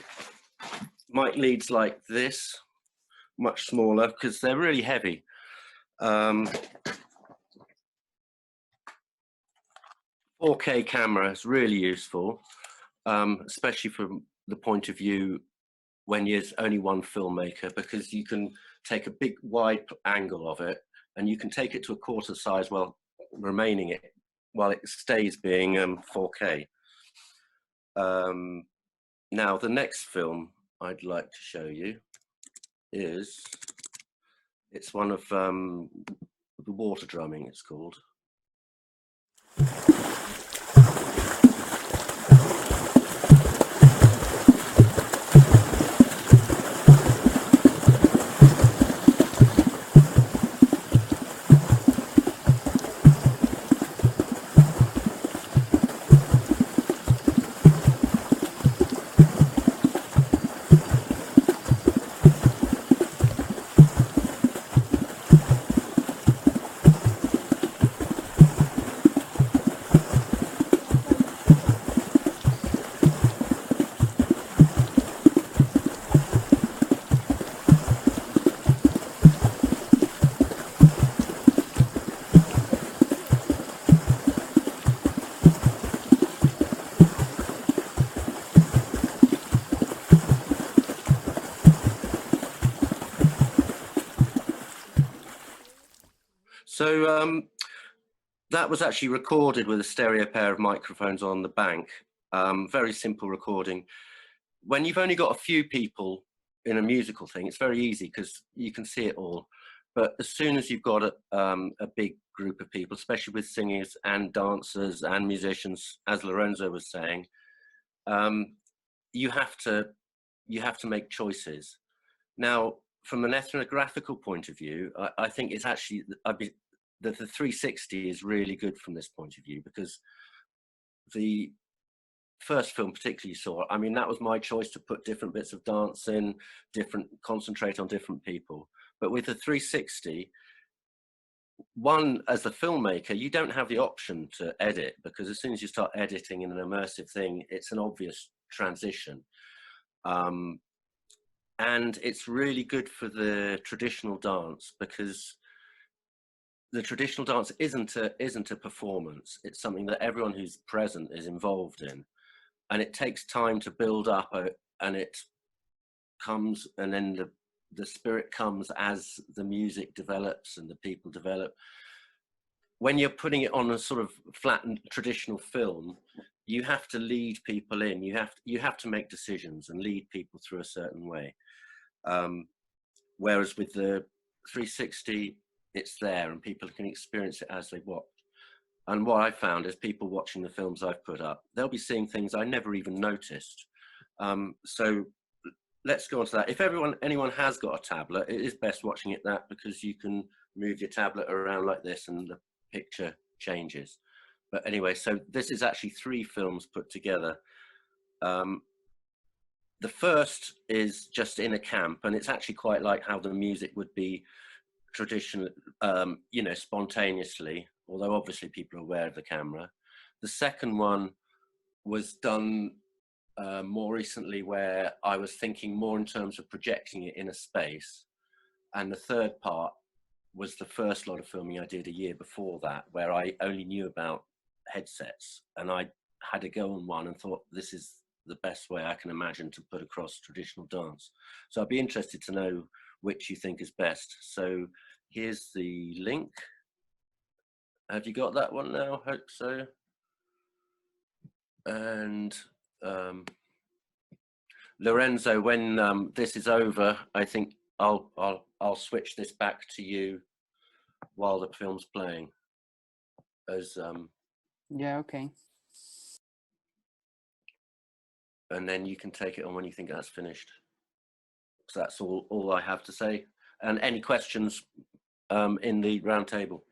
Speaker 6: mic leads like this, much smaller because they're really heavy. 4K camera is really useful, especially from the point of view when there's only one filmmaker, because you can take a big wide angle of it and you can take it to a quarter size while remaining it while it stays being 4K. Now the next film I'd like to show you is, it's one of the water drumming, it's called. So that was actually recorded with a stereo pair of microphones on the bank. Very simple recording. When you've only got a few people in a musical thing, it's very easy because you can see it all. But as soon as you've got a big group of people, especially with singers and dancers and musicians, as Lorenzo was saying, you have to make choices. Now, from an ethnographical point of view, I think it's actually, the 360 is really good from this point of view, because the first film particularly you saw, I mean, that was my choice to put different bits of dance in, concentrate on different people. But with the 360, one, as the filmmaker, you don't have the option to edit, because as soon as you start editing in an immersive thing, it's an obvious transition. And it's really good for the traditional dance, because the traditional dance isn't a performance. It's something that everyone who's present is involved in, and it takes time to build up, and it comes, and then the spirit comes as the music develops and the people develop. When you're putting it on a sort of flattened traditional film, you have to lead people in. You have to make decisions and lead people through a certain way. Whereas with the 360, it's there and people can experience it as they watch. And what I found is people watching the films I've put up, they'll be seeing things I never even noticed. So let's go on to that. If anyone has got a tablet, it is best watching it that, because you can move your tablet around like this and the picture changes. But anyway, so this is actually 3 films put together. The first is just in a camp, and it's actually quite like how the music would be traditional, you know, spontaneously, although obviously people are aware of the camera. The second one was done more recently, where I was thinking more in terms of projecting it in a space. And the third part was the first lot of filming I did a year before that, where I only knew about headsets, and I had a go on one and thought, this is the best way I can imagine to put across traditional dance. So I'd be interested to know which you think is best. So here's the link. Have you got that one now? Hope so. And Lorenzo, when this is over, I think I'll switch this back to you while the film's playing. As
Speaker 1: yeah, okay.
Speaker 6: And then you can take it on when you think that's finished. So that's all I have to say. And any questions in the round table?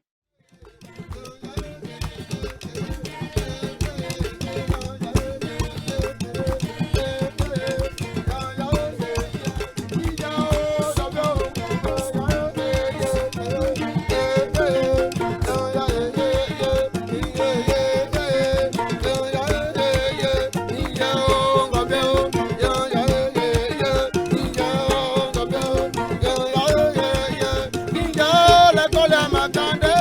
Speaker 7: Matande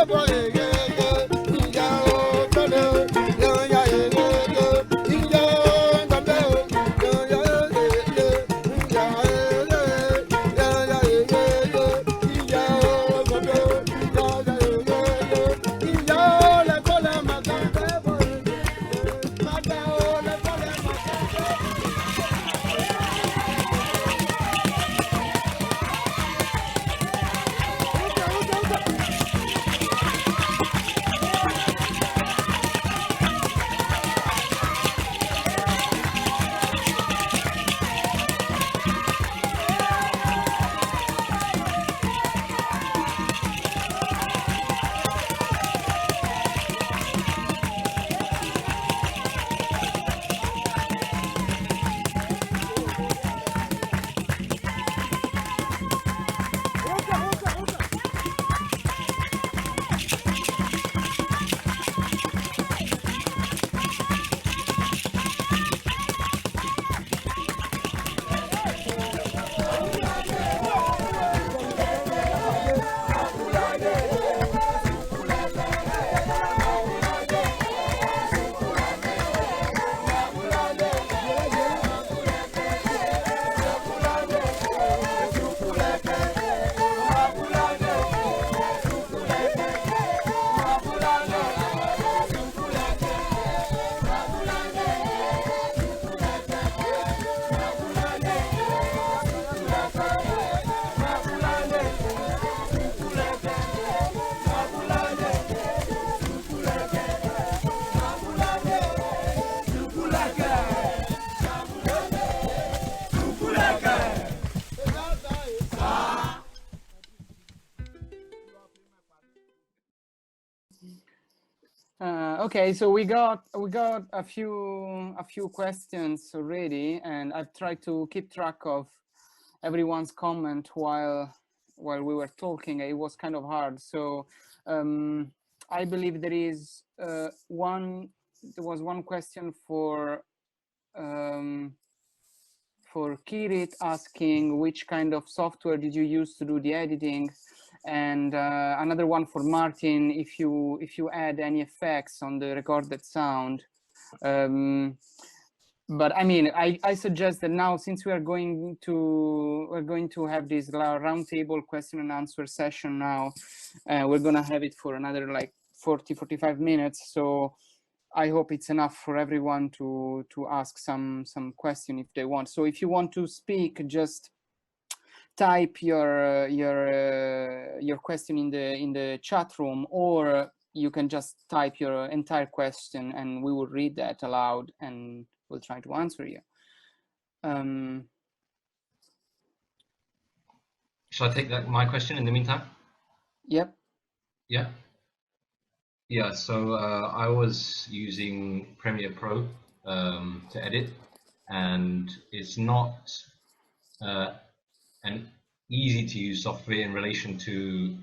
Speaker 1: Okay, so we got a few questions already, and I've tried to keep track of everyone's comment while we were talking. It was kind of hard. So I believe there is one. There was one question for Kirit asking which kind of software did you use to do the editing, and another one for Martin, if you add any effects on the recorded sound. But I mean, I suggest that now, since we're going to have this roundtable question and answer session now, we're gonna have it for another like 40-45 minutes. So I hope it's enough for everyone to ask some question if they want. So if you want to speak, just type your question in the chat room, or you can just type your entire question and we will read that aloud and we'll try to answer you.
Speaker 2: Shall I take my question in the meantime?
Speaker 1: Yep.
Speaker 2: Yeah, so I was using Premiere Pro to edit, and it's not an easy to use software in relation to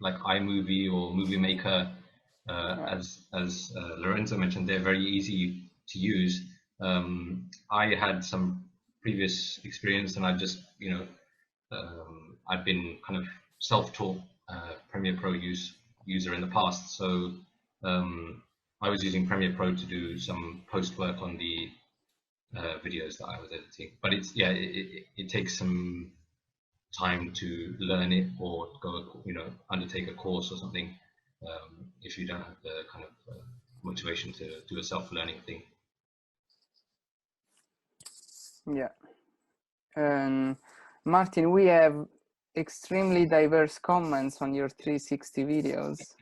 Speaker 2: like iMovie or Movie Maker. As Lorenzo mentioned, they're very easy to use. I had some previous experience, and I just, I've been kind of self-taught Premiere Pro user in the past. So I was using Premiere Pro to do some post work on the videos that I was editing. But it's, yeah, it takes some time to learn it, or go, undertake a course or something, if you don't have the kind of motivation to do a self-learning thing.
Speaker 1: Yeah. Martin, we have extremely diverse comments on your 360 videos.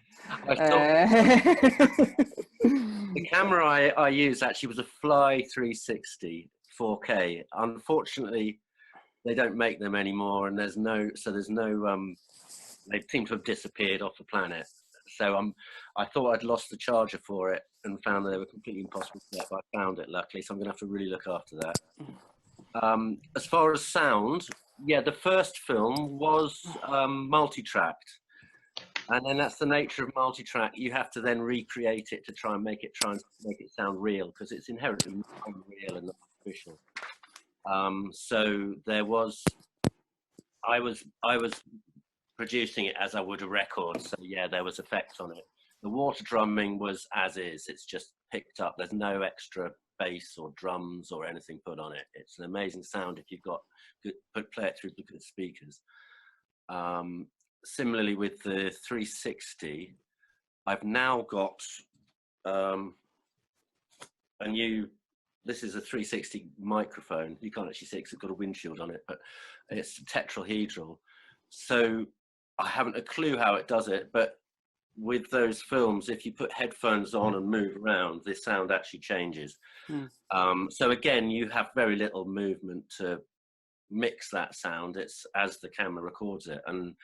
Speaker 6: The camera I used actually was a Fly 360 4K. Unfortunately, they don't make them anymore, and there's no they seem to have disappeared off the planet. So I thought I'd lost the charger for it and found that they were completely impossible to get, but I found it luckily, so I'm gonna have to really look after that. As far as sound, yeah, the first film was multi-tracked, and then that's the nature of multi-track. You have to then recreate it to try and make it sound real, because it's inherently unreal and artificial. So I was producing it as I would a record, so yeah, there was effects on it. The water drumming was as is, it's just picked up. There's no extra bass or drums or anything put on it. It's an amazing sound if you've got play it through good speakers. Similarly with the 360, I've now got this is a 360 microphone. You can't actually see it because it's got a windshield on it, but it's tetrahedral. So I haven't a clue how it does it, but with those films, if you put headphones on and move around, the sound actually changes. So again, you have very little movement to mix that sound. It's as the camera records it, and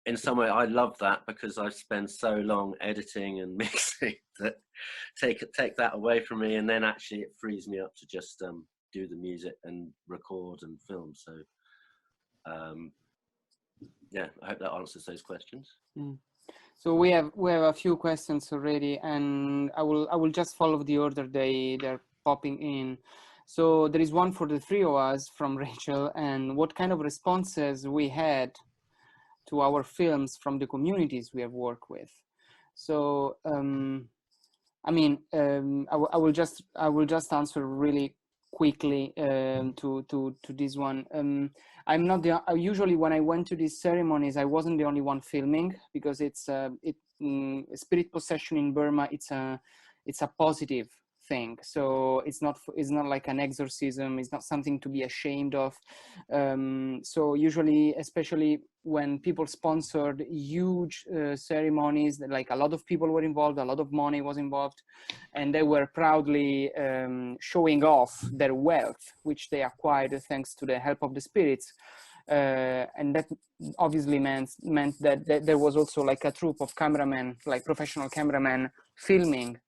Speaker 6: in some way I love that, because I spend so long editing and mixing that take that away from me, and then actually it frees me up to just do the music and record and film. So yeah, I hope that answers those questions.
Speaker 1: So we have a few questions already, and I will just follow the order they're popping in. So there is one for the three of us from Rachel, and what kind of responses we had to our films from the communities we have worked with. So I mean, I will just answer really quickly to this one. I'm not usually when I went to these ceremonies, I wasn't the only one filming, because it's spirit possession in Burma. It's a positive thing, so it's not like an exorcism. It's not something to be ashamed of. So usually, especially when people sponsored huge ceremonies, like a lot of people were involved, a lot of money was involved, and they were proudly showing off their wealth, which they acquired thanks to the help of the spirits. And that obviously meant that there was also like a troupe of cameramen, like professional cameramen, filming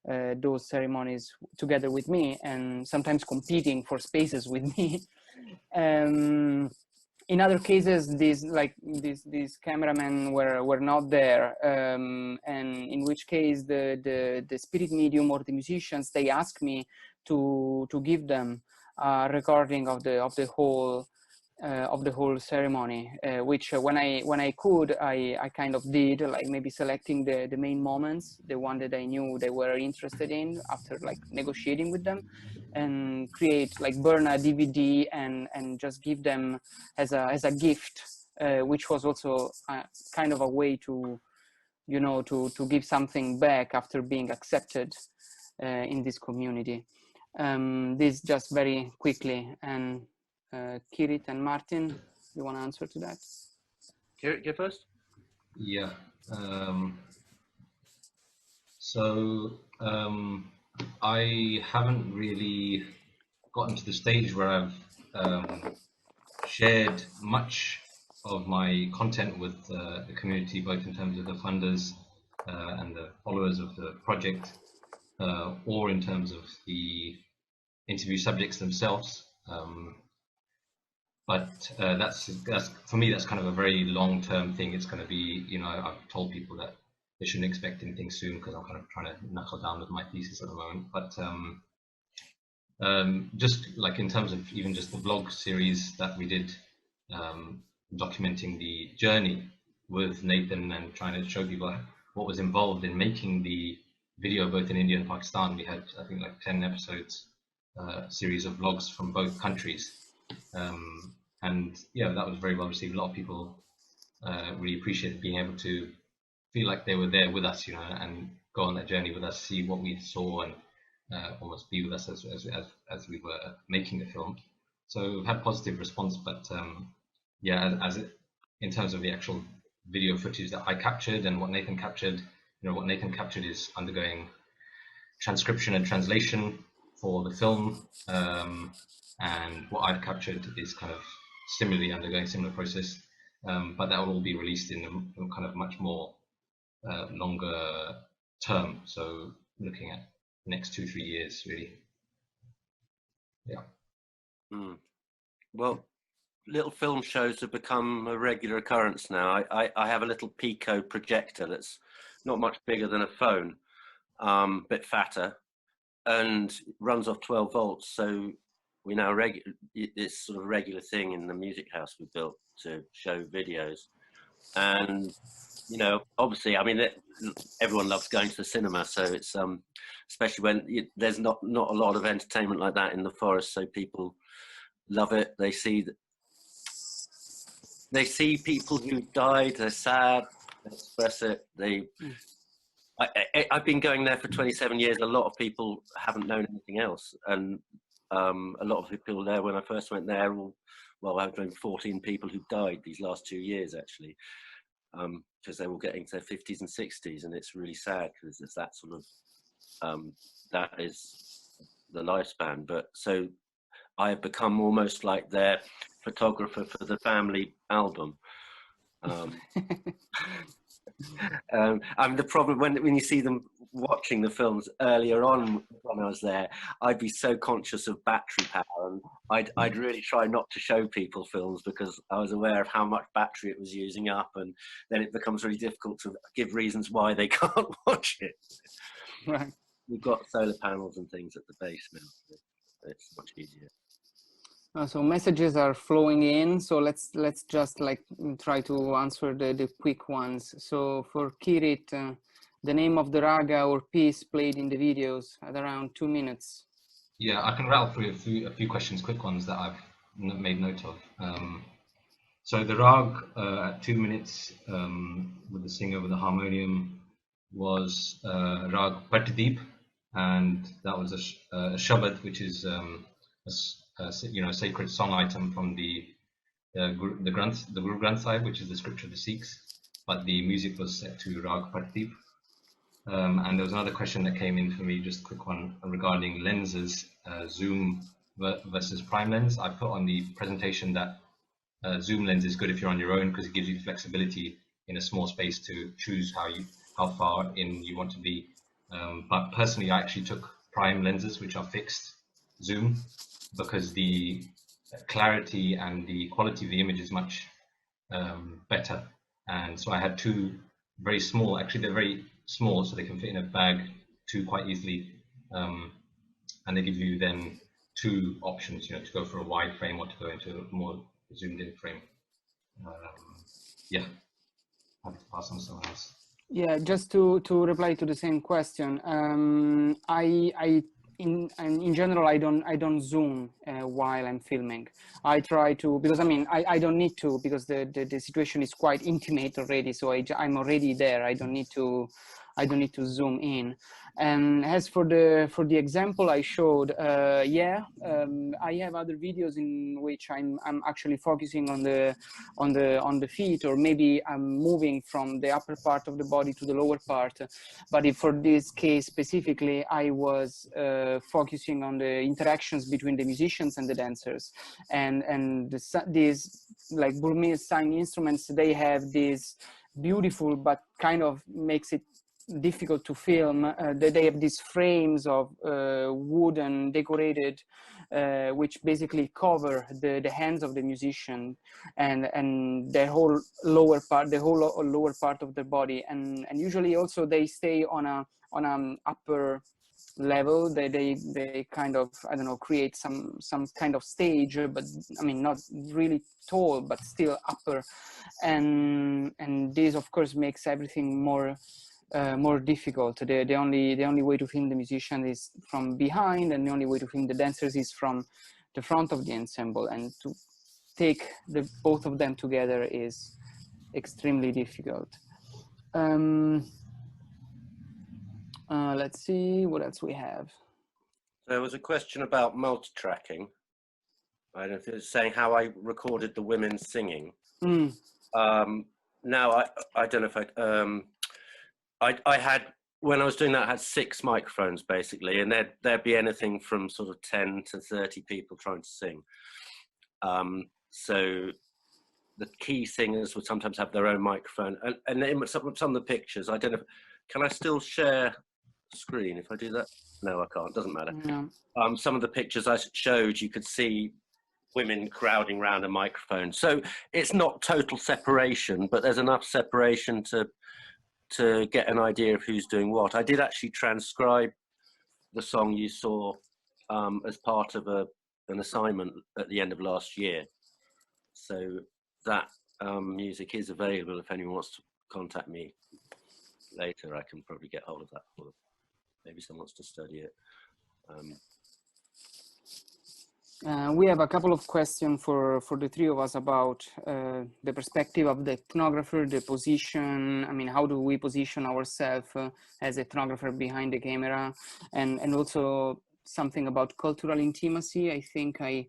Speaker 1: those ceremonies together with me, and sometimes competing for spaces with me. In other cases, these cameramen were not there, and in which case the spirit medium or the musicians, they asked me to give them a recording of the whole ceremony, which when I could, I kind of did, like maybe selecting the main moments, the one that I knew they were interested in, after like negotiating with them, and burn a DVD and just give them as a gift, which was also kind of a way to, you know, to give something back after being accepted in this community. This just very quickly, and Kirit and Martin, you want to answer to that?
Speaker 6: Kirit, go first.
Speaker 2: Yeah. I haven't really gotten to the stage where I've shared much of my content with the community, both in terms of the funders and the followers of the project, or in terms of the interview subjects themselves. But that's for me, that's kind of a very long-term thing. It's going to be, you know, I've told people that they shouldn't expect anything soon, because I'm kind of trying to knuckle down with my thesis at the moment. But just like in terms of even just the vlog series that we did, documenting the journey with Nathan and trying to show people what was involved in making the video, both in India and Pakistan. We had, I think, like 10 episodes, series of vlogs from both countries. And yeah, that was very well received. A lot of people really appreciated being able to feel like they were there with us, you know, and go on that journey with us, see what we saw, and almost be with us as we were making the film. So we've had positive response, but yeah, in terms of the actual video footage that I captured and what Nathan captured, you know, what Nathan captured is undergoing transcription and translation for the film, and what I've captured is kind of similarly undergoing a similar process, but that will all be released in a kind of much more longer term, so looking at the next 2-3 years, really. Yeah.
Speaker 6: Well, little film shows have become a regular occurrence now. I have a little Pico projector that's not much bigger than a phone, bit fatter, and runs off 12 volts. So we now it's sort of a regular thing in the music house we built to show videos. And you know, obviously, I mean, everyone loves going to the cinema, so it's especially when there's not a lot of entertainment like that in the forest, so people love it. They see people who died, they're sad, they express it. I've been going there for 27 years. A lot of people haven't known anything else, and a lot of the people there when I first went there, well, I've known 14 people who died these last 2 years actually, because they were getting to their 50s and 60s, and it's really sad because it's that sort of that is the lifespan. But so I have become almost like their photographer for the family album. The problem when you see them watching the films earlier on when I was there, I'd be so conscious of battery power, and I'd really try not to show people films because I was aware of how much battery it was using up, and then it becomes really difficult to give reasons why they can't watch it.
Speaker 1: Right.
Speaker 6: We've got solar panels and things at the base now, so it's much easier.
Speaker 1: So messages are flowing in, so let's just like try to answer the quick ones. So for Kirit, the name of the raga or piece played in the videos at around 2 minutes.
Speaker 2: Yeah, I can rattle through a few questions, quick ones that I've made note of. So the rag at 2 minutes with the singer with the harmonium was rag Patdeep, and that was a shabad, which is a sacred song item from the Guru Granth Sahib, which is the scripture of the Sikhs, but the music was set to Rag Patdeep. And there was another question that came in for me, just a quick one, regarding lenses, zoom versus prime lens. I put on the presentation that Zoom lens is good if you're on your own, because it gives you flexibility in a small space to choose how far in you want to be. But personally, I actually took prime lenses, which are fixed zoom, because the clarity and the quality of the image is much better. And so I had two very small, actually they're very small, so they can fit in a bag quite easily. And they give you then two options, to go for a wide frame or to go into a more zoomed in frame. Yeah, I have to pass on to someone else.
Speaker 1: Yeah, just to reply to the same question, in general I don't zoom while I'm filming. I try to, because I don't need to, because the situation is quite intimate already, so I'm already there. I don't need to zoom in. And as for the example I showed, I have other videos in which I'm actually focusing on the feet, or maybe I'm moving from the upper part of the body to the lower part. But if for this case specifically, I was focusing on the interactions between the musicians and the dancers, and these like Burmese sign instruments, they have this beautiful but kind of makes it difficult to film. They have these frames of wooden decorated, which basically cover the hands of the musician and the whole lower part, lower part of their body, and usually also they stay on an upper level. They kind of, I don't know, create some kind of stage, but not really tall, but still upper, and this of course makes everything more difficult. The only way to film the musician is from behind, and the only way to film the dancers is from the front of the ensemble, and to take both of them together is extremely difficult. Let's see what else we have.
Speaker 6: There was a question about multi-tracking. I don't know if it was saying how I recorded the women singing. Now I don't know if I had, when I was doing that, I had 6 microphones basically, and there'd be anything from sort of 10 to 30 people trying to sing. So the key singers would sometimes have their own microphone, and in some of the pictures, I don't know, can I still share screen if I do that? No, I can't, doesn't matter.
Speaker 1: No.
Speaker 6: Some of the pictures I showed, you could see women crowding around a microphone. So it's not total separation, but there's enough separation to get an idea of who's doing what. I did actually transcribe the song you saw as part of an assignment at the end of last year. So that music is available if anyone wants to contact me later. I can probably get hold of that for them. Maybe someone wants to study it.
Speaker 1: We have a couple of questions for the three of us about the perspective of the ethnographer, the position. How do we position ourselves as ethnographer behind the camera, and also something about cultural intimacy. I think I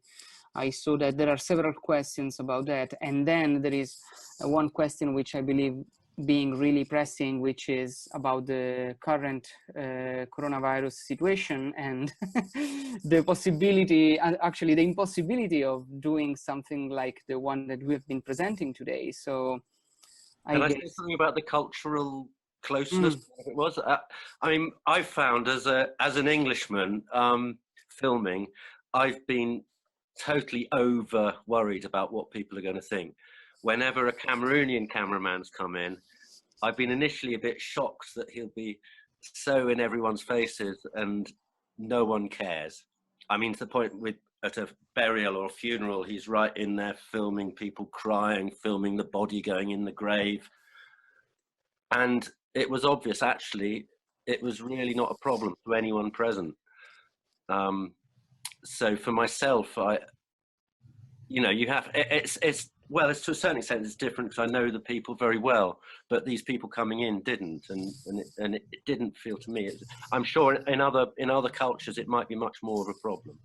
Speaker 1: saw that there are several questions about that, and then there is one question which I believe being really pressing, which is about the current coronavirus situation and the possibility, actually the impossibility of doing something like the one that we have been presenting today. So
Speaker 6: Can I say something about the cultural closeness? It was. I found as an Englishman filming, I've been totally over worried about what people are going to think. Whenever a Cameroonian cameraman's come in, I've been initially a bit shocked that he'll be so in everyone's faces and no one cares. To the point at a burial or a funeral, he's right in there filming people crying, filming the body going in the grave. And it was obvious, actually, it was really not a problem to anyone present. So for myself, you have, well, it's to a certain extent it's different because I know the people very well, but these people coming in didn't, and it didn't feel to me. I'm sure in other cultures it might be much more of a problem.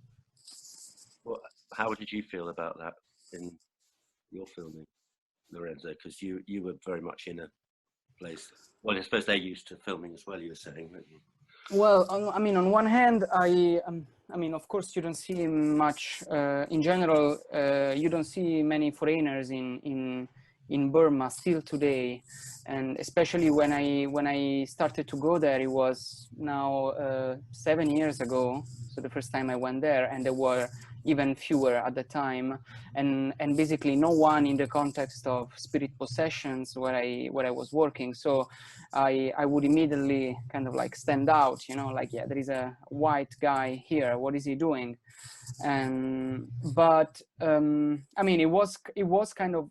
Speaker 6: How did you feel about that in your filming, Lorenzo? Because you were very much in a place. Well, I suppose they're used to filming as well. You were saying.
Speaker 1: Well, I mean, on one hand, I mean, of course, you don't see much in general. You don't see many foreigners in Burma still today, and especially when I started to go there, it was now 7 years ago. So the first time I went there, and there were even fewer at the time, and basically no one in the context of spirit possessions where I was working. So I would immediately kind of like stand out, you know, like, yeah, there is a white guy here. What is he doing? And but I mean, it was kind of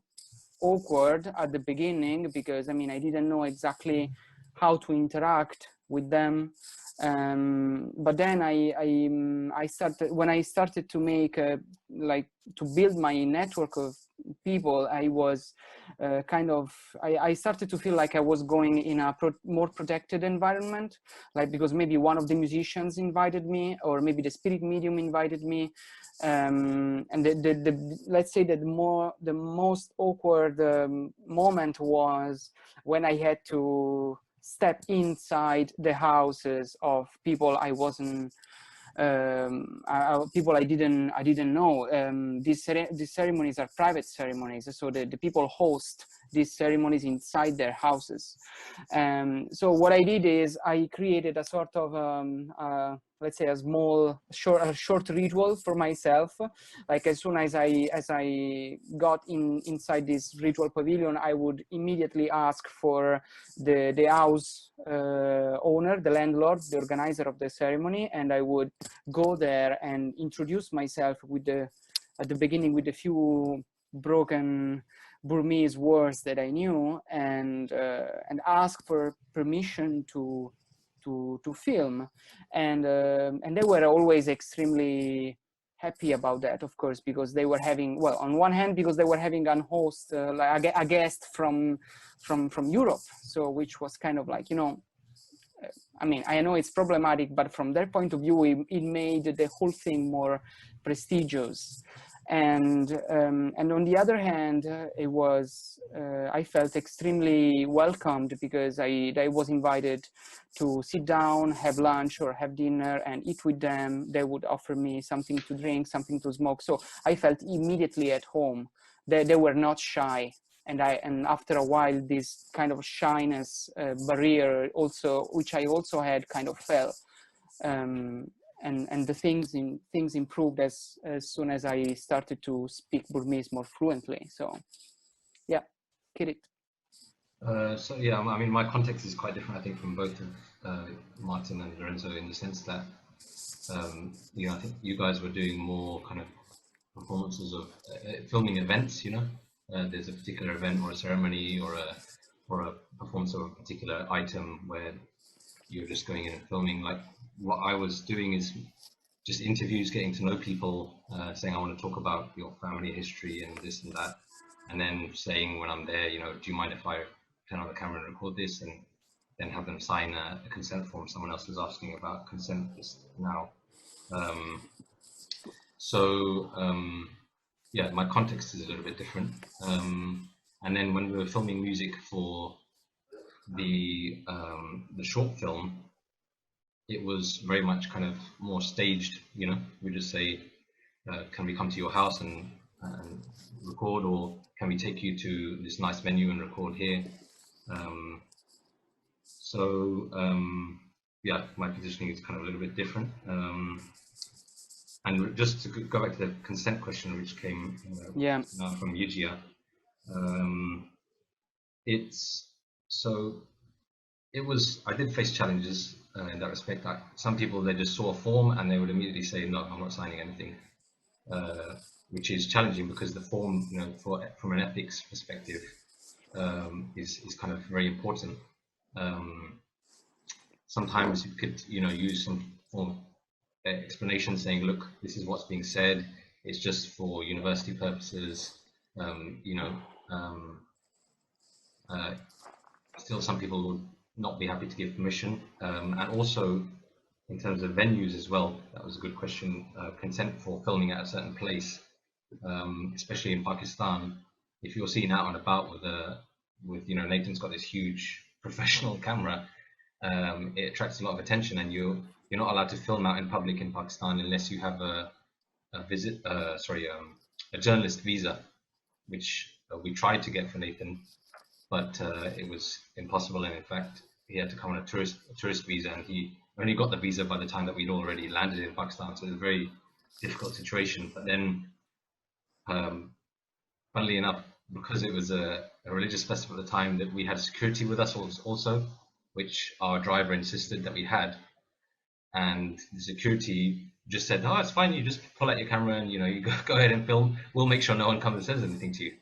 Speaker 1: awkward at the beginning because I mean I didn't know exactly how to interact with them. But then I started when I started to make like to build my network of people. I was I started to feel like I was going in a more protected environment, like because maybe one of the musicians invited me, or maybe the spirit medium invited me. And let's say that the most awkward moment was when I had to step inside the houses of people I wasn't people I didn't know. These ceremonies are private ceremonies, so the people host these ceremonies inside their houses. So what I did is I created a sort of let's say a short ritual for myself. Like as soon as I got inside this ritual pavilion, I would immediately ask for the house owner, the landlord, the organizer of the ceremony, and I would go there and introduce myself at the beginning with a few broken Burmese words that I knew, and ask for permission to film, and they were always extremely happy about that, of course, because they were having, well, on one hand, because they were having a host, like a guest from Europe, so which was kind of like, you know, I mean, I know it's problematic, but from their point of view, it made the whole thing more prestigious. And on the other hand, it was I felt extremely welcomed because I was invited to sit down, have lunch or have dinner and eat with them. They would offer me something to drink, something to smoke. So I felt immediately at home. They were not shy. And after a while, this kind of shyness barrier also, which I also had, kind of fell. And the things improved as soon as I started to speak Burmese more fluently. So, yeah, Kirit.
Speaker 2: So yeah, I mean, my context is quite different, I think, from both of Martin and Lorenzo, in the sense that you know, I think you guys were doing more kind of performances of filming events. You know, there's a particular event or a ceremony or a performance of a particular item where you're just going in and filming. Like what I was doing is just interviews, getting to know people, saying I want to talk about your family history and this and that, and then saying when I'm there, you know, do you mind if I turn on the camera and record this, and then have them sign a consent form. Someone else was asking about consent just now. Yeah, my context is a little bit different. And then when we were filming music for the short film, it was very much kind of more staged. You know, we just say, can we come to your house and record, or can we take you to this nice venue and record here? Yeah, my positioning is kind of a little bit different. And just to go back to the consent question, which came from Yujia, I did face challenges in that respect. Some people, they just saw a form and they would immediately say, no, I'm not signing anything, which is challenging because the form, you know, from an ethics perspective, is kind of very important. Sometimes you could, you know, use some form of explanation saying, look, this is what's being said, it's just for university purposes. You know, still some people would not be happy to give permission. And also in terms of venues as well, that was a good question. Consent for filming at a certain place, especially in Pakistan. If you're seen out and about with you know, Nathan's got this huge professional camera, it attracts a lot of attention, and you're not allowed to film out in public in Pakistan unless you have a journalist visa, which we tried to get for Nathan, but it was impossible. And in fact, he had to come on a tourist visa, and he only got the visa by the time that we'd already landed in Pakistan. So it was a very difficult situation. But then, funnily enough, because it was a religious festival at the time, that we had security with us also, which our driver insisted that we had. And the security just said, "Oh, it's fine. You just pull out your camera and you go ahead and film. We'll make sure no one comes and says anything to you."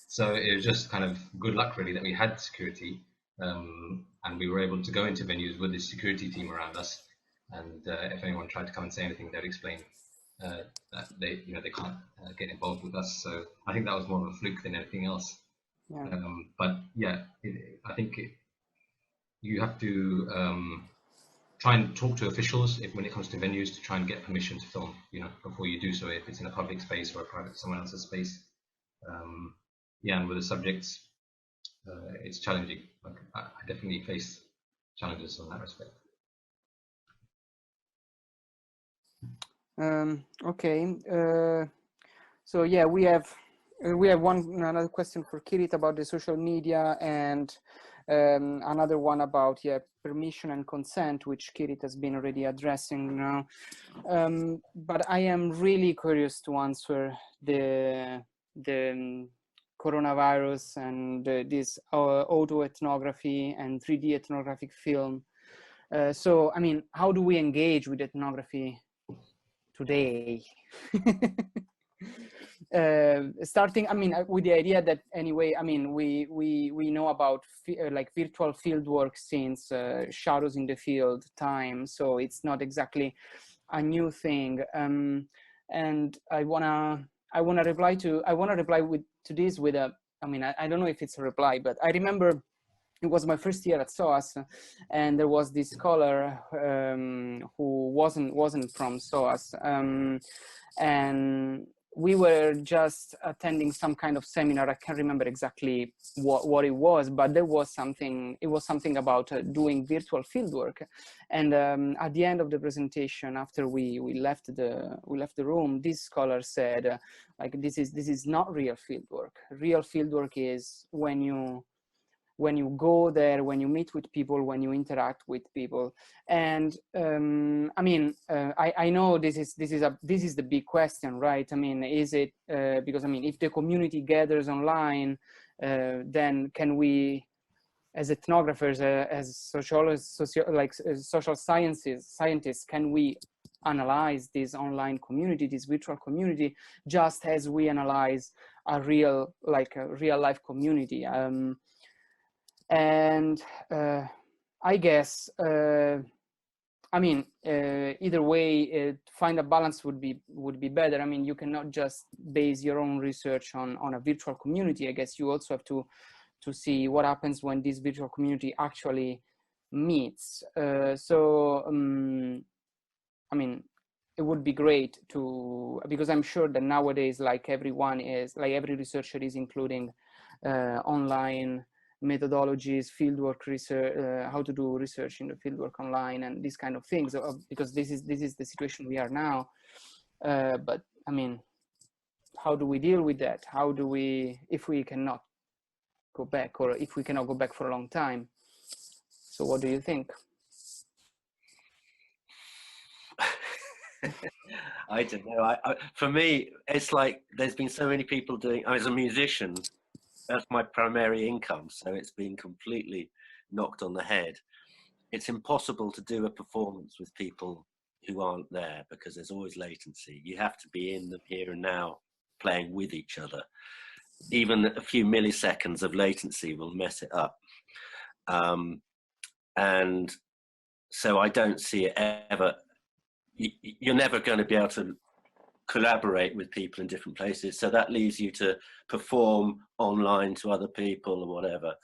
Speaker 2: So it was just kind of good luck, really, that we had security, and we were able to go into venues with this security team around us. And if anyone tried to come and say anything, they'd explain that they can't get involved with us. So I think that was more of a fluke than anything else.
Speaker 1: Yeah.
Speaker 2: But yeah, I think you have to try and talk to officials when it comes to venues to try and get permission to film, before you do so, if it's in a public space or someone else's space. Yeah, and with the subjects, it's challenging. I definitely face challenges in that respect.
Speaker 1: Okay. So yeah, we have another question for Kirit about the social media, and another one about permission and consent, which Kirit has been already addressing now. But I am really curious to answer the coronavirus and this auto ethnography and 3D ethnographic film. So I mean, how do we engage with ethnography today? Starting, I mean, with the idea that anyway, I mean, we know about like virtual fieldwork since Shadows in the Field time, so it's not exactly a new thing. And I wanna reply to this with a, I mean, I don't know if it's a reply, but I remember it was my first year at SOAS, and there was this scholar who wasn't from SOAS, and we were just attending some kind of seminar. I can't remember exactly what it was, but there was something. It was something about doing virtual fieldwork. And at the end of the presentation, after we left the room, this scholar said, like, this is not real fieldwork. Real fieldwork is when you go there, when you meet with people, when you interact with people. And I mean, I know this is the big question, right? I mean, is it because, I mean, if the community gathers online, then can we, as ethnographers, as social scientists, can we analyze this online community, this virtual community, just as we analyze a real life community? And I guess, I mean, either way, find a balance would be better. I mean, you cannot just base your own research on a virtual community. I guess you also have to see what happens when this virtual community actually meets. So, I mean, it would be great to, because I'm sure that nowadays, like every researcher is including online methodologies, fieldwork research, how to do research in the fieldwork online, and these kind of things, because this is the situation we are now. But I mean, how do we deal with that? How do we, if we cannot go back, or if we cannot go back for a long time? So what do you think?
Speaker 6: I don't know. For me, it's like there's been so many people doing. As a musician, that's my primary income, so it's been completely knocked on the head. It's impossible to do a performance with people who aren't there because there's always latency. You have to be in the here and now, playing with each other. Even a few milliseconds of latency will mess it up. And so I don't see it ever. You're never going to be able to collaborate with people in different places, so that leaves you to perform online to other people or whatever.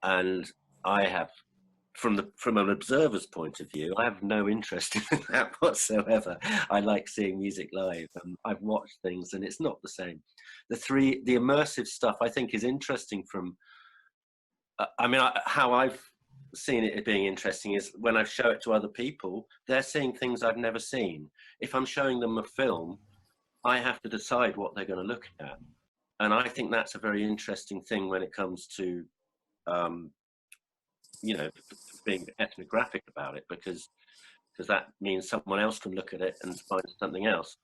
Speaker 6: And I have, from an observer's point of view, I have no interest in that whatsoever. I like seeing music live, and I've watched things, and it's not the same. The immersive stuff I think is interesting from, I mean, how I've seen it as being interesting is when I show it to other people, they're seeing things I've never seen. If I'm showing them a film, I have to decide what they're going to look at. And I think that's a very interesting thing when it comes to, you know, being ethnographic about it, because that means someone else can look at it and find something else.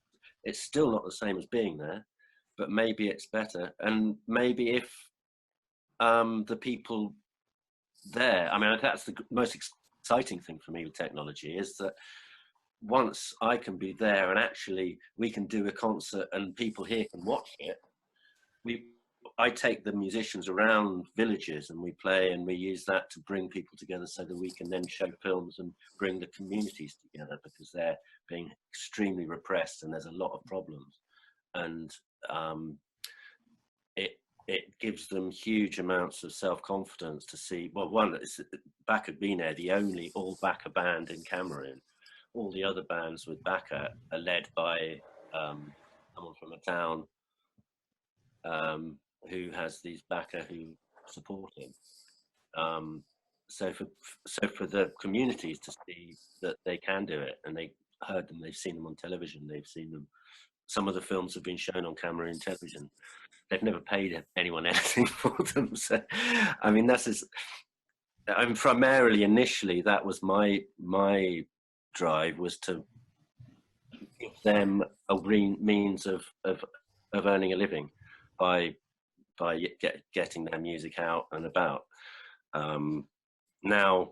Speaker 6: It's still not the same as being there, but maybe it's better. And maybe if the people there, I mean, that's the most exciting thing for me with technology, is that once I can be there and actually we can do a concert and people here can watch it, I take the musicians around villages and we play, and we use that to bring people together so that we can then show films and bring the communities together, because they're being extremely repressed and there's a lot of problems. And it gives them huge amounts of self-confidence to see, well, one, it's Baka Bine, the only all Baka band in Cameroon. All the other bands with Baka are led by someone from a town who has these Baka who support him. So for the communities to see that they can do it, and they heard them, they've seen them on television, they've seen them. Some of the films have been shown on Cameroon television. They've never paid anyone anything for them. So, I mean, I'm primarily, initially, that was my drive, was to give them a means of earning a living by getting their music out and about. Now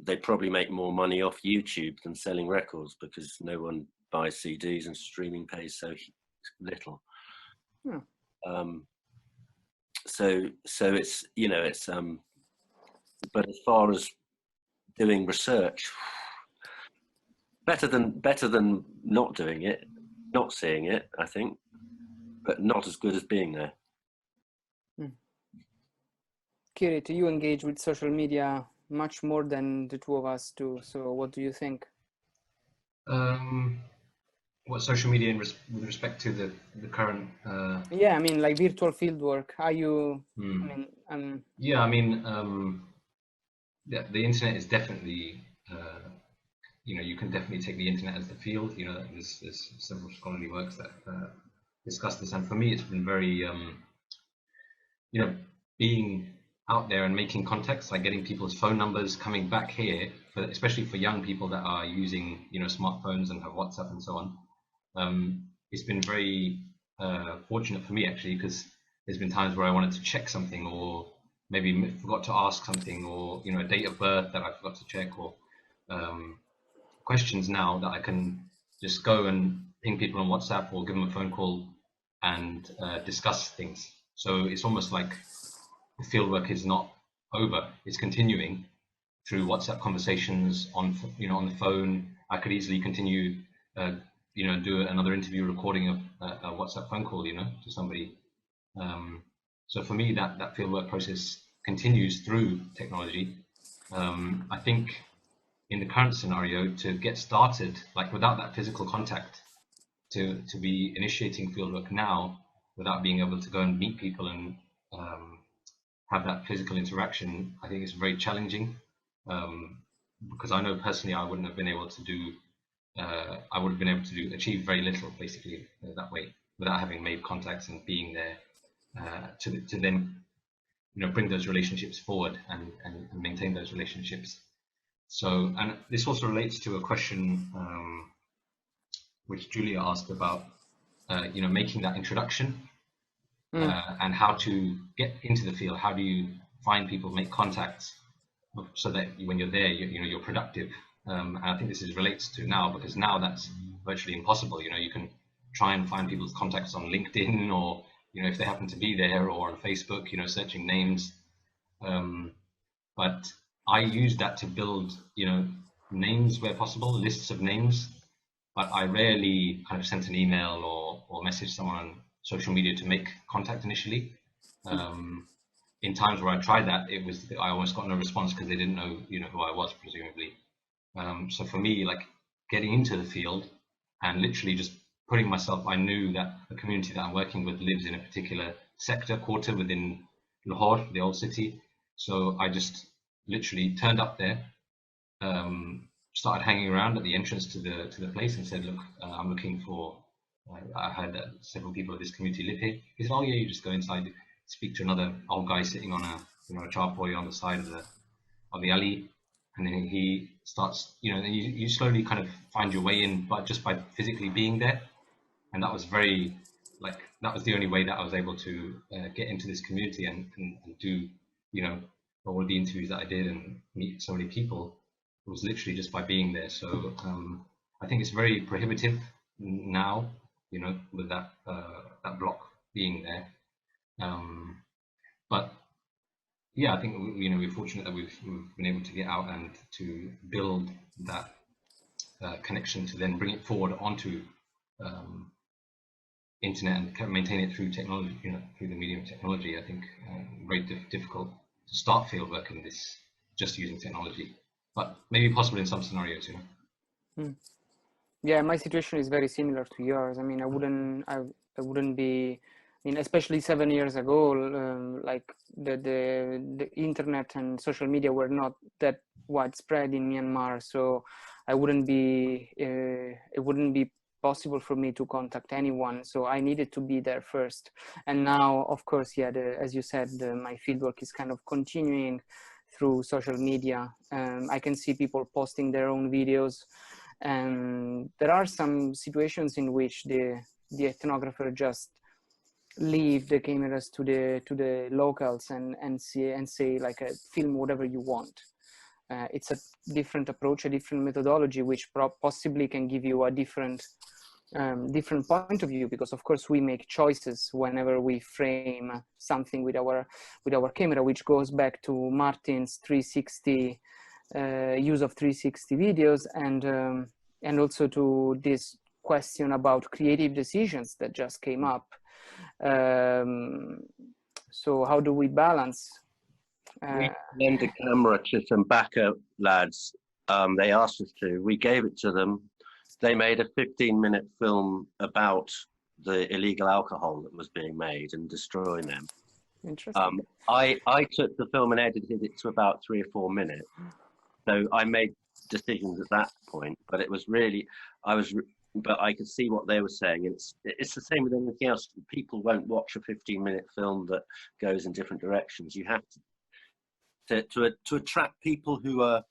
Speaker 6: they probably make more money off YouTube than selling records, because no one buys CDs and streaming pays so little.
Speaker 1: Yeah.
Speaker 6: So it's, you know, it's but as far as doing research, better than not doing it, not seeing it, I think, but not as good as being there.
Speaker 1: Kirit, you engage with social media much more than the two of us do. So what do you think?
Speaker 2: What social media with respect to the current?
Speaker 1: Yeah, I mean, like virtual fieldwork. Are you?
Speaker 2: Yeah, I mean, the internet is definitely, you know, you can definitely take the internet as the field. You know, there's several scholarly works that discuss this, and for me, it's been very, you know, being out there and making contacts, like getting people's phone numbers, coming back here, especially for young people that are using, you know, smartphones and have WhatsApp and so on. It's been very fortunate for me, actually, because there's been times where I wanted to check something, or maybe forgot to ask something, or, you know, a date of birth that I forgot to check, or questions now that I can just go and ping people on WhatsApp or give them a phone call and discuss things. So it's almost like the fieldwork is not over; it's continuing through WhatsApp conversations on, you know, on the phone. I could easily continue, you know, do another interview recording of a WhatsApp phone call, you know, to somebody. So for me, that fieldwork process continues through technology. I think in the current scenario, to get started, like without that physical contact, to be initiating fieldwork now without being able to go and meet people and have that physical interaction, I think it's very challenging, because I know personally I wouldn't have been able to do, I would have been able to achieve very little, basically, that way, without having made contacts and being there to then, you know, bring those relationships forward and maintain those relationships. So, and this also relates to a question which Julia asked about, you know, making that introduction and how to get into the field. How do you find people, make contacts, so that when you're there, you know, you're productive. And I think this relates to now, because now that's virtually impossible. You know, you can try and find people's contacts on LinkedIn, or, you know, if they happen to be there, or on Facebook, you know, searching names. But I use that to build, you know, names where possible, lists of names. But I rarely kind of sent an email or message someone on social media to make contact initially. In times where I tried that, I almost got no response, because they didn't know, you know, who I was, presumably. So for me, like getting into the field and literally just putting myself, I knew that the community that I'm working with lives in a particular quarter within Lahore, the old city. So I just literally turned up there, started hanging around at the entrance to the place and said, look, I'm looking for, I heard that several people of this community live here. He said, oh yeah, you just go inside, speak to another old guy sitting on a, you know, a charpoy on the side of the alley, and then he starts, you know, then you slowly kind of find your way in, but just by physically being there. And that was very, like, that was the only way that I was able to get into this community and do, you know, all of the interviews that I did and meet so many people. It was literally just by being there. So I think it's very prohibitive now, you know, with that that block being there. But yeah, I think, you know, we're fortunate that we've been able to get out and to build that connection to then bring it forward onto internet and maintain it through technology, you know, through the medium of technology. I think very difficult to start fieldwork in this just using technology, but maybe possible in some scenarios, you know.
Speaker 1: Yeah, my situation is very similar to yours. I mean, I wouldn't be, I mean, especially 7 years ago, like the internet and social media were not that widespread in Myanmar, so I wouldn't be, it wouldn't be possible for me to contact anyone. So I needed to be there first. And now, of course, yeah, as you said, my fieldwork is kind of continuing through social media. I can see people posting their own videos. And there are some situations in which the ethnographer just leave the cameras to the locals and say like, film whatever you want. It's a different approach, a different methodology, which possibly can give you a different point of view, because of course we make choices whenever we frame something with our camera, which goes back to Martin's 360 use of 360 videos, and also to this question about creative decisions that just came up. So how do we balance?
Speaker 6: We lent a camera to some backup lads. They asked us to. We gave it to them. They made a 15-minute film about the illegal alcohol that was being made and destroying them.
Speaker 1: Interesting.
Speaker 6: I took the film and edited it to about 3 or 4 minutes. So I made decisions at that point, but it was really, but I could see what they were saying. It's the same with anything else. People won't watch a 15-minute film that goes in different directions. You have to attract people who are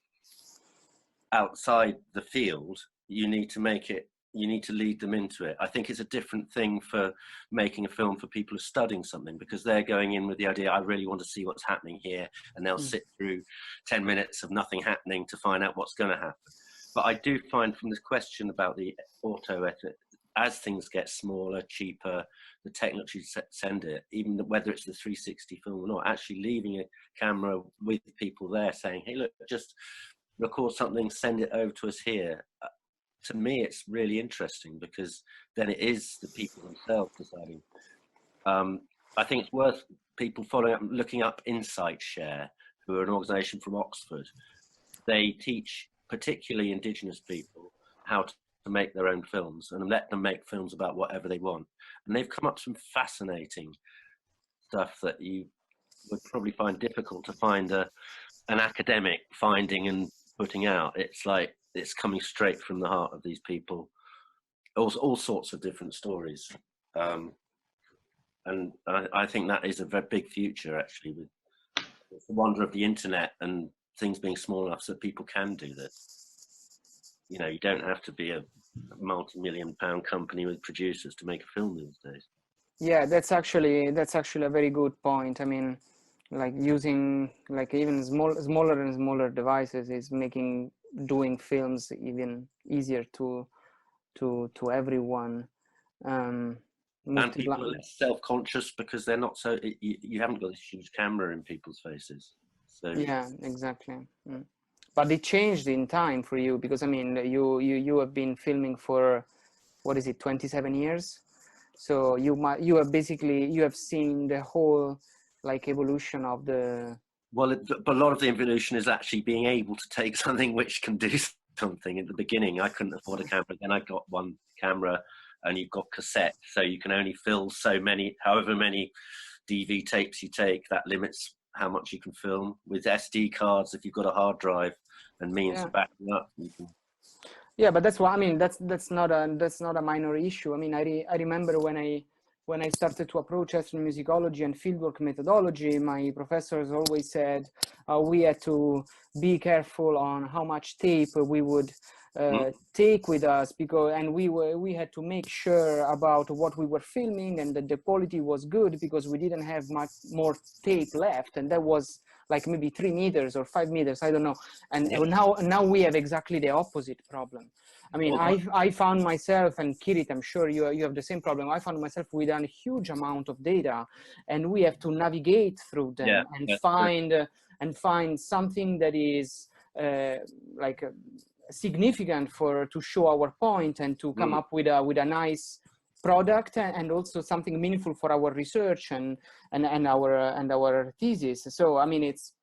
Speaker 6: outside the field. You need to make it, you need to lead them into it. I think it's a different thing for making a film for people who are studying something, because they're going in with the idea, I really want to see what's happening here, and they'll sit through 10 minutes of nothing happening to find out what's going to happen. But I do find from this question about the auto edit, as things get smaller, cheaper, the technology send it, even whether it's the 360 film or not, actually leaving a camera with people there saying, hey, look, just record something, send it over to us here. To me, it's really interesting, because then it is the people themselves deciding. I think it's worth people following up, looking up Insight Share, who are an organisation from Oxford. They teach particularly Indigenous people how to make their own films and let them make films about whatever they want. And they've come up with some fascinating stuff that you would probably find difficult to find an academic finding and putting out. It's like, it's coming straight from the heart of these people, all sorts of different stories. And I think that is a very big future, actually, with the wonder of the internet and things being small enough so that people can do this. You know, you don't have to be a multi-million-pound company with producers to make a film these days.
Speaker 1: Yeah, that's actually a very good point. I mean, like using like even smaller and smaller devices is making doing films even easier to everyone.
Speaker 6: And people are less self-conscious because they're not so, you haven't got this huge camera in people's faces. So
Speaker 1: yeah, exactly. But it changed in time for you, because I mean, you have been filming for, what is it, 27 years? So you have seen the whole like evolution of the.
Speaker 6: Well, but a lot of the evolution is actually being able to take something which can do something. At the beginning, I couldn't afford a camera. Then I got one camera, and you've got cassette, so you can only fill so many, however many DV tapes you take. That limits how much you can film with SD cards. If you've got a hard drive and means to back them up, you can.
Speaker 1: Yeah, but that's why, I mean, that's not a minor issue. I mean, I remember when I started to approach ethnomusicology and fieldwork methodology, my professors always said we had to be careful on how much tape we would take with us, and we had to make sure about what we were filming and that the quality was good, because we didn't have much more tape left, and that was like maybe 3 meters or 5 meters, I don't know. And now we have exactly the opposite problem. I mean, I found myself, and Kirit, I'm sure you have the same problem. I found myself with a huge amount of data, and we have to navigate through them and find something that is significant to show our point and to come up with a nice product, and also something meaningful for our research and our thesis. So I mean, it's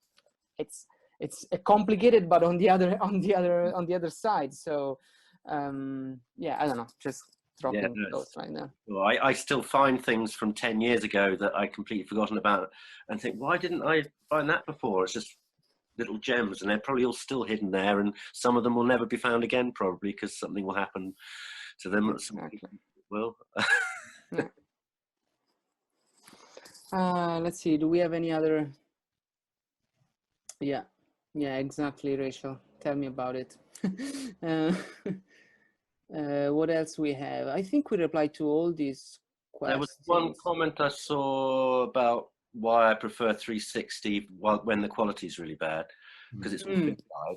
Speaker 1: complicated, but on the other side. So yeah, I don't know, just dropping those right now.
Speaker 6: Well, I still find things from 10 years ago that I completely forgotten about, and think, why didn't I find that before? It's just little gems, and they're probably all still hidden there, and some of them will never be found again, probably because something will happen to them.
Speaker 1: Exactly.
Speaker 6: Well,
Speaker 1: let's see, do we have any other? Yeah, exactly, Rachel, tell me about it. What else we have? I think we replied to all these questions.
Speaker 6: There was one comment I saw about why I prefer 360 when the quality is really bad, because it's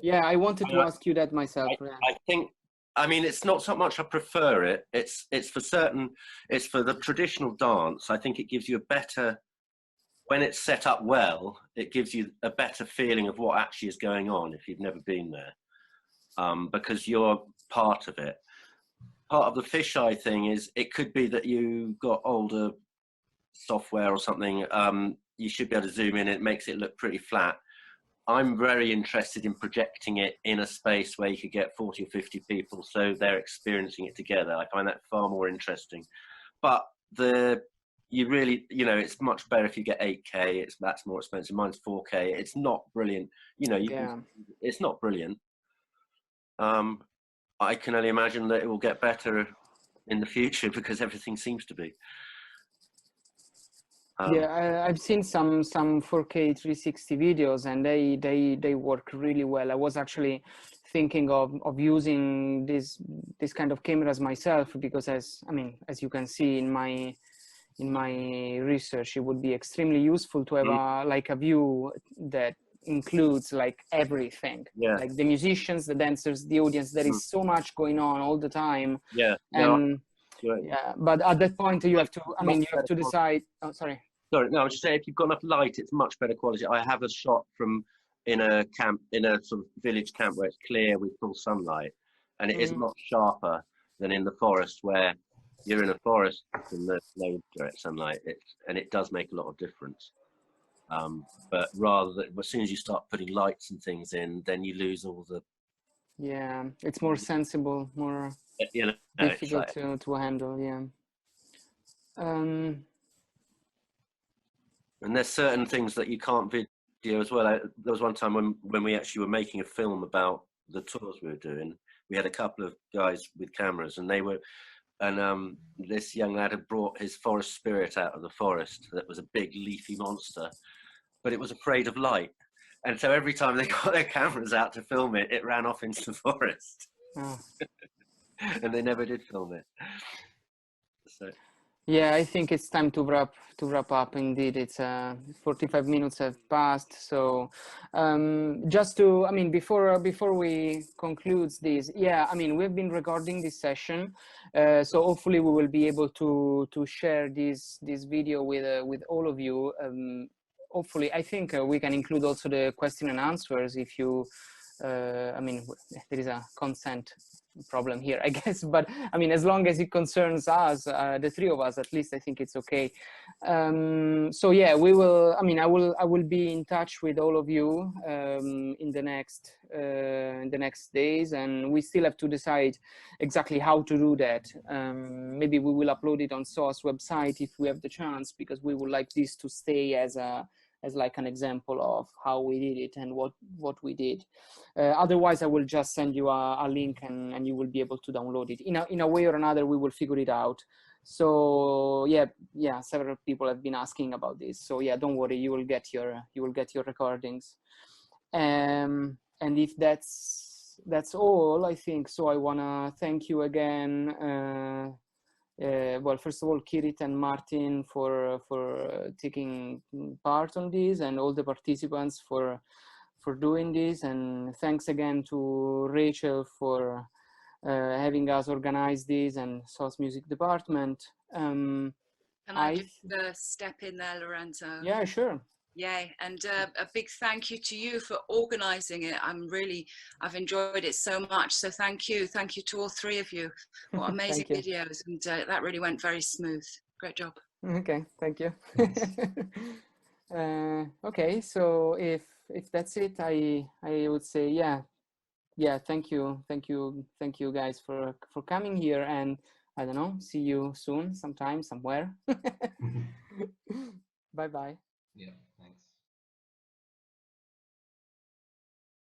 Speaker 1: yeah, I wanted to ask you that myself.
Speaker 6: I think, I mean, it's not so much I prefer it, it's for the traditional dance. I think it gives you a better, when it's set up well, it gives you a better feeling of what actually is going on if you've never been there, because you're part of it. Part of the fisheye thing is, it could be that you got older software or something, you should be able to zoom in, it makes it look pretty flat. I'm very interested in projecting it in a space where you could get 40 or 50 people, so they're experiencing it together. I find that far more interesting. But you really, you know, it's much better if you get 8K. That's more expensive. Mine's 4K. It's not brilliant. You know, it's not brilliant. I can only imagine that it will get better in the future, because everything seems to be.
Speaker 1: Yeah, I've seen some 4K 360 videos, and they work really well. I was actually thinking of using this kind of cameras myself, because as you can see in my research, it would be extremely useful to have a view that includes like everything, like the musicians, the dancers, the audience. There is so much going on all the time. But at that point you have to, you have to decide. Oh, sorry,
Speaker 6: no, I was just saying, if you've got enough light, it's much better quality. I have a shot from in a camp, in a sort of village camp, where it's clear with full sunlight, and it is a lot sharper than in the forest, where you're in a forest and there's no direct sunlight, and it does make a lot of difference. But rather than, as soon as you start putting lights and things in, then you lose all the.
Speaker 1: Yeah, it's more sensible, more difficult to handle. Yeah.
Speaker 6: And there's certain things that you can't video as well. There was one time when we actually were making a film about the tours we were doing. We had a couple of guys with cameras, and this young lad had brought his forest spirit out of the forest. That was a big leafy monster, but it was afraid of light. And so every time they got their cameras out to film it, it ran off into the forest. Oh. And they never did film it. So.
Speaker 1: Yeah, I think it's time to wrap up. Indeed, it's 45 minutes have passed. So just to, before we conclude this, we've been recording this session. So hopefully we will be able to share this video with all of you. Hopefully, I think we can include also the question and answers if you, there is a consent problem here, I guess, but as long as it concerns us, the three of us, at least, I think it's okay. So yeah, we will, I will be in touch with all of you in the next days, and we still have to decide exactly how to do that. Maybe we will upload it on SOAS website if we have the chance, because we would like this to stay as as like an example of how we did it and what we did. Otherwise, I will just send you a link and you will be able to download it. In a way or another, we will figure it out. So yeah, several people have been asking about this. So yeah, don't worry, you will get your recordings. And if that's all, I think. So I wanna thank you again. Well, first of all, Kirit and Martin for taking part on this, and all the participants for doing this, and thanks again to Rachel for having us organize this, and SOAS Music Department.
Speaker 7: Can I just step in there, Lorenzo?
Speaker 1: Yeah, sure.
Speaker 7: Yeah, and a big thank you to you for organizing it. I've enjoyed it so much. So thank you to all three of you. What amazing videos, and that really went very smooth. Great job.
Speaker 1: Okay, thank you. Okay, so if that's it, I would say yeah, thank you guys for coming here, and I don't know, see you soon, sometime, somewhere. Bye bye.
Speaker 2: Yeah.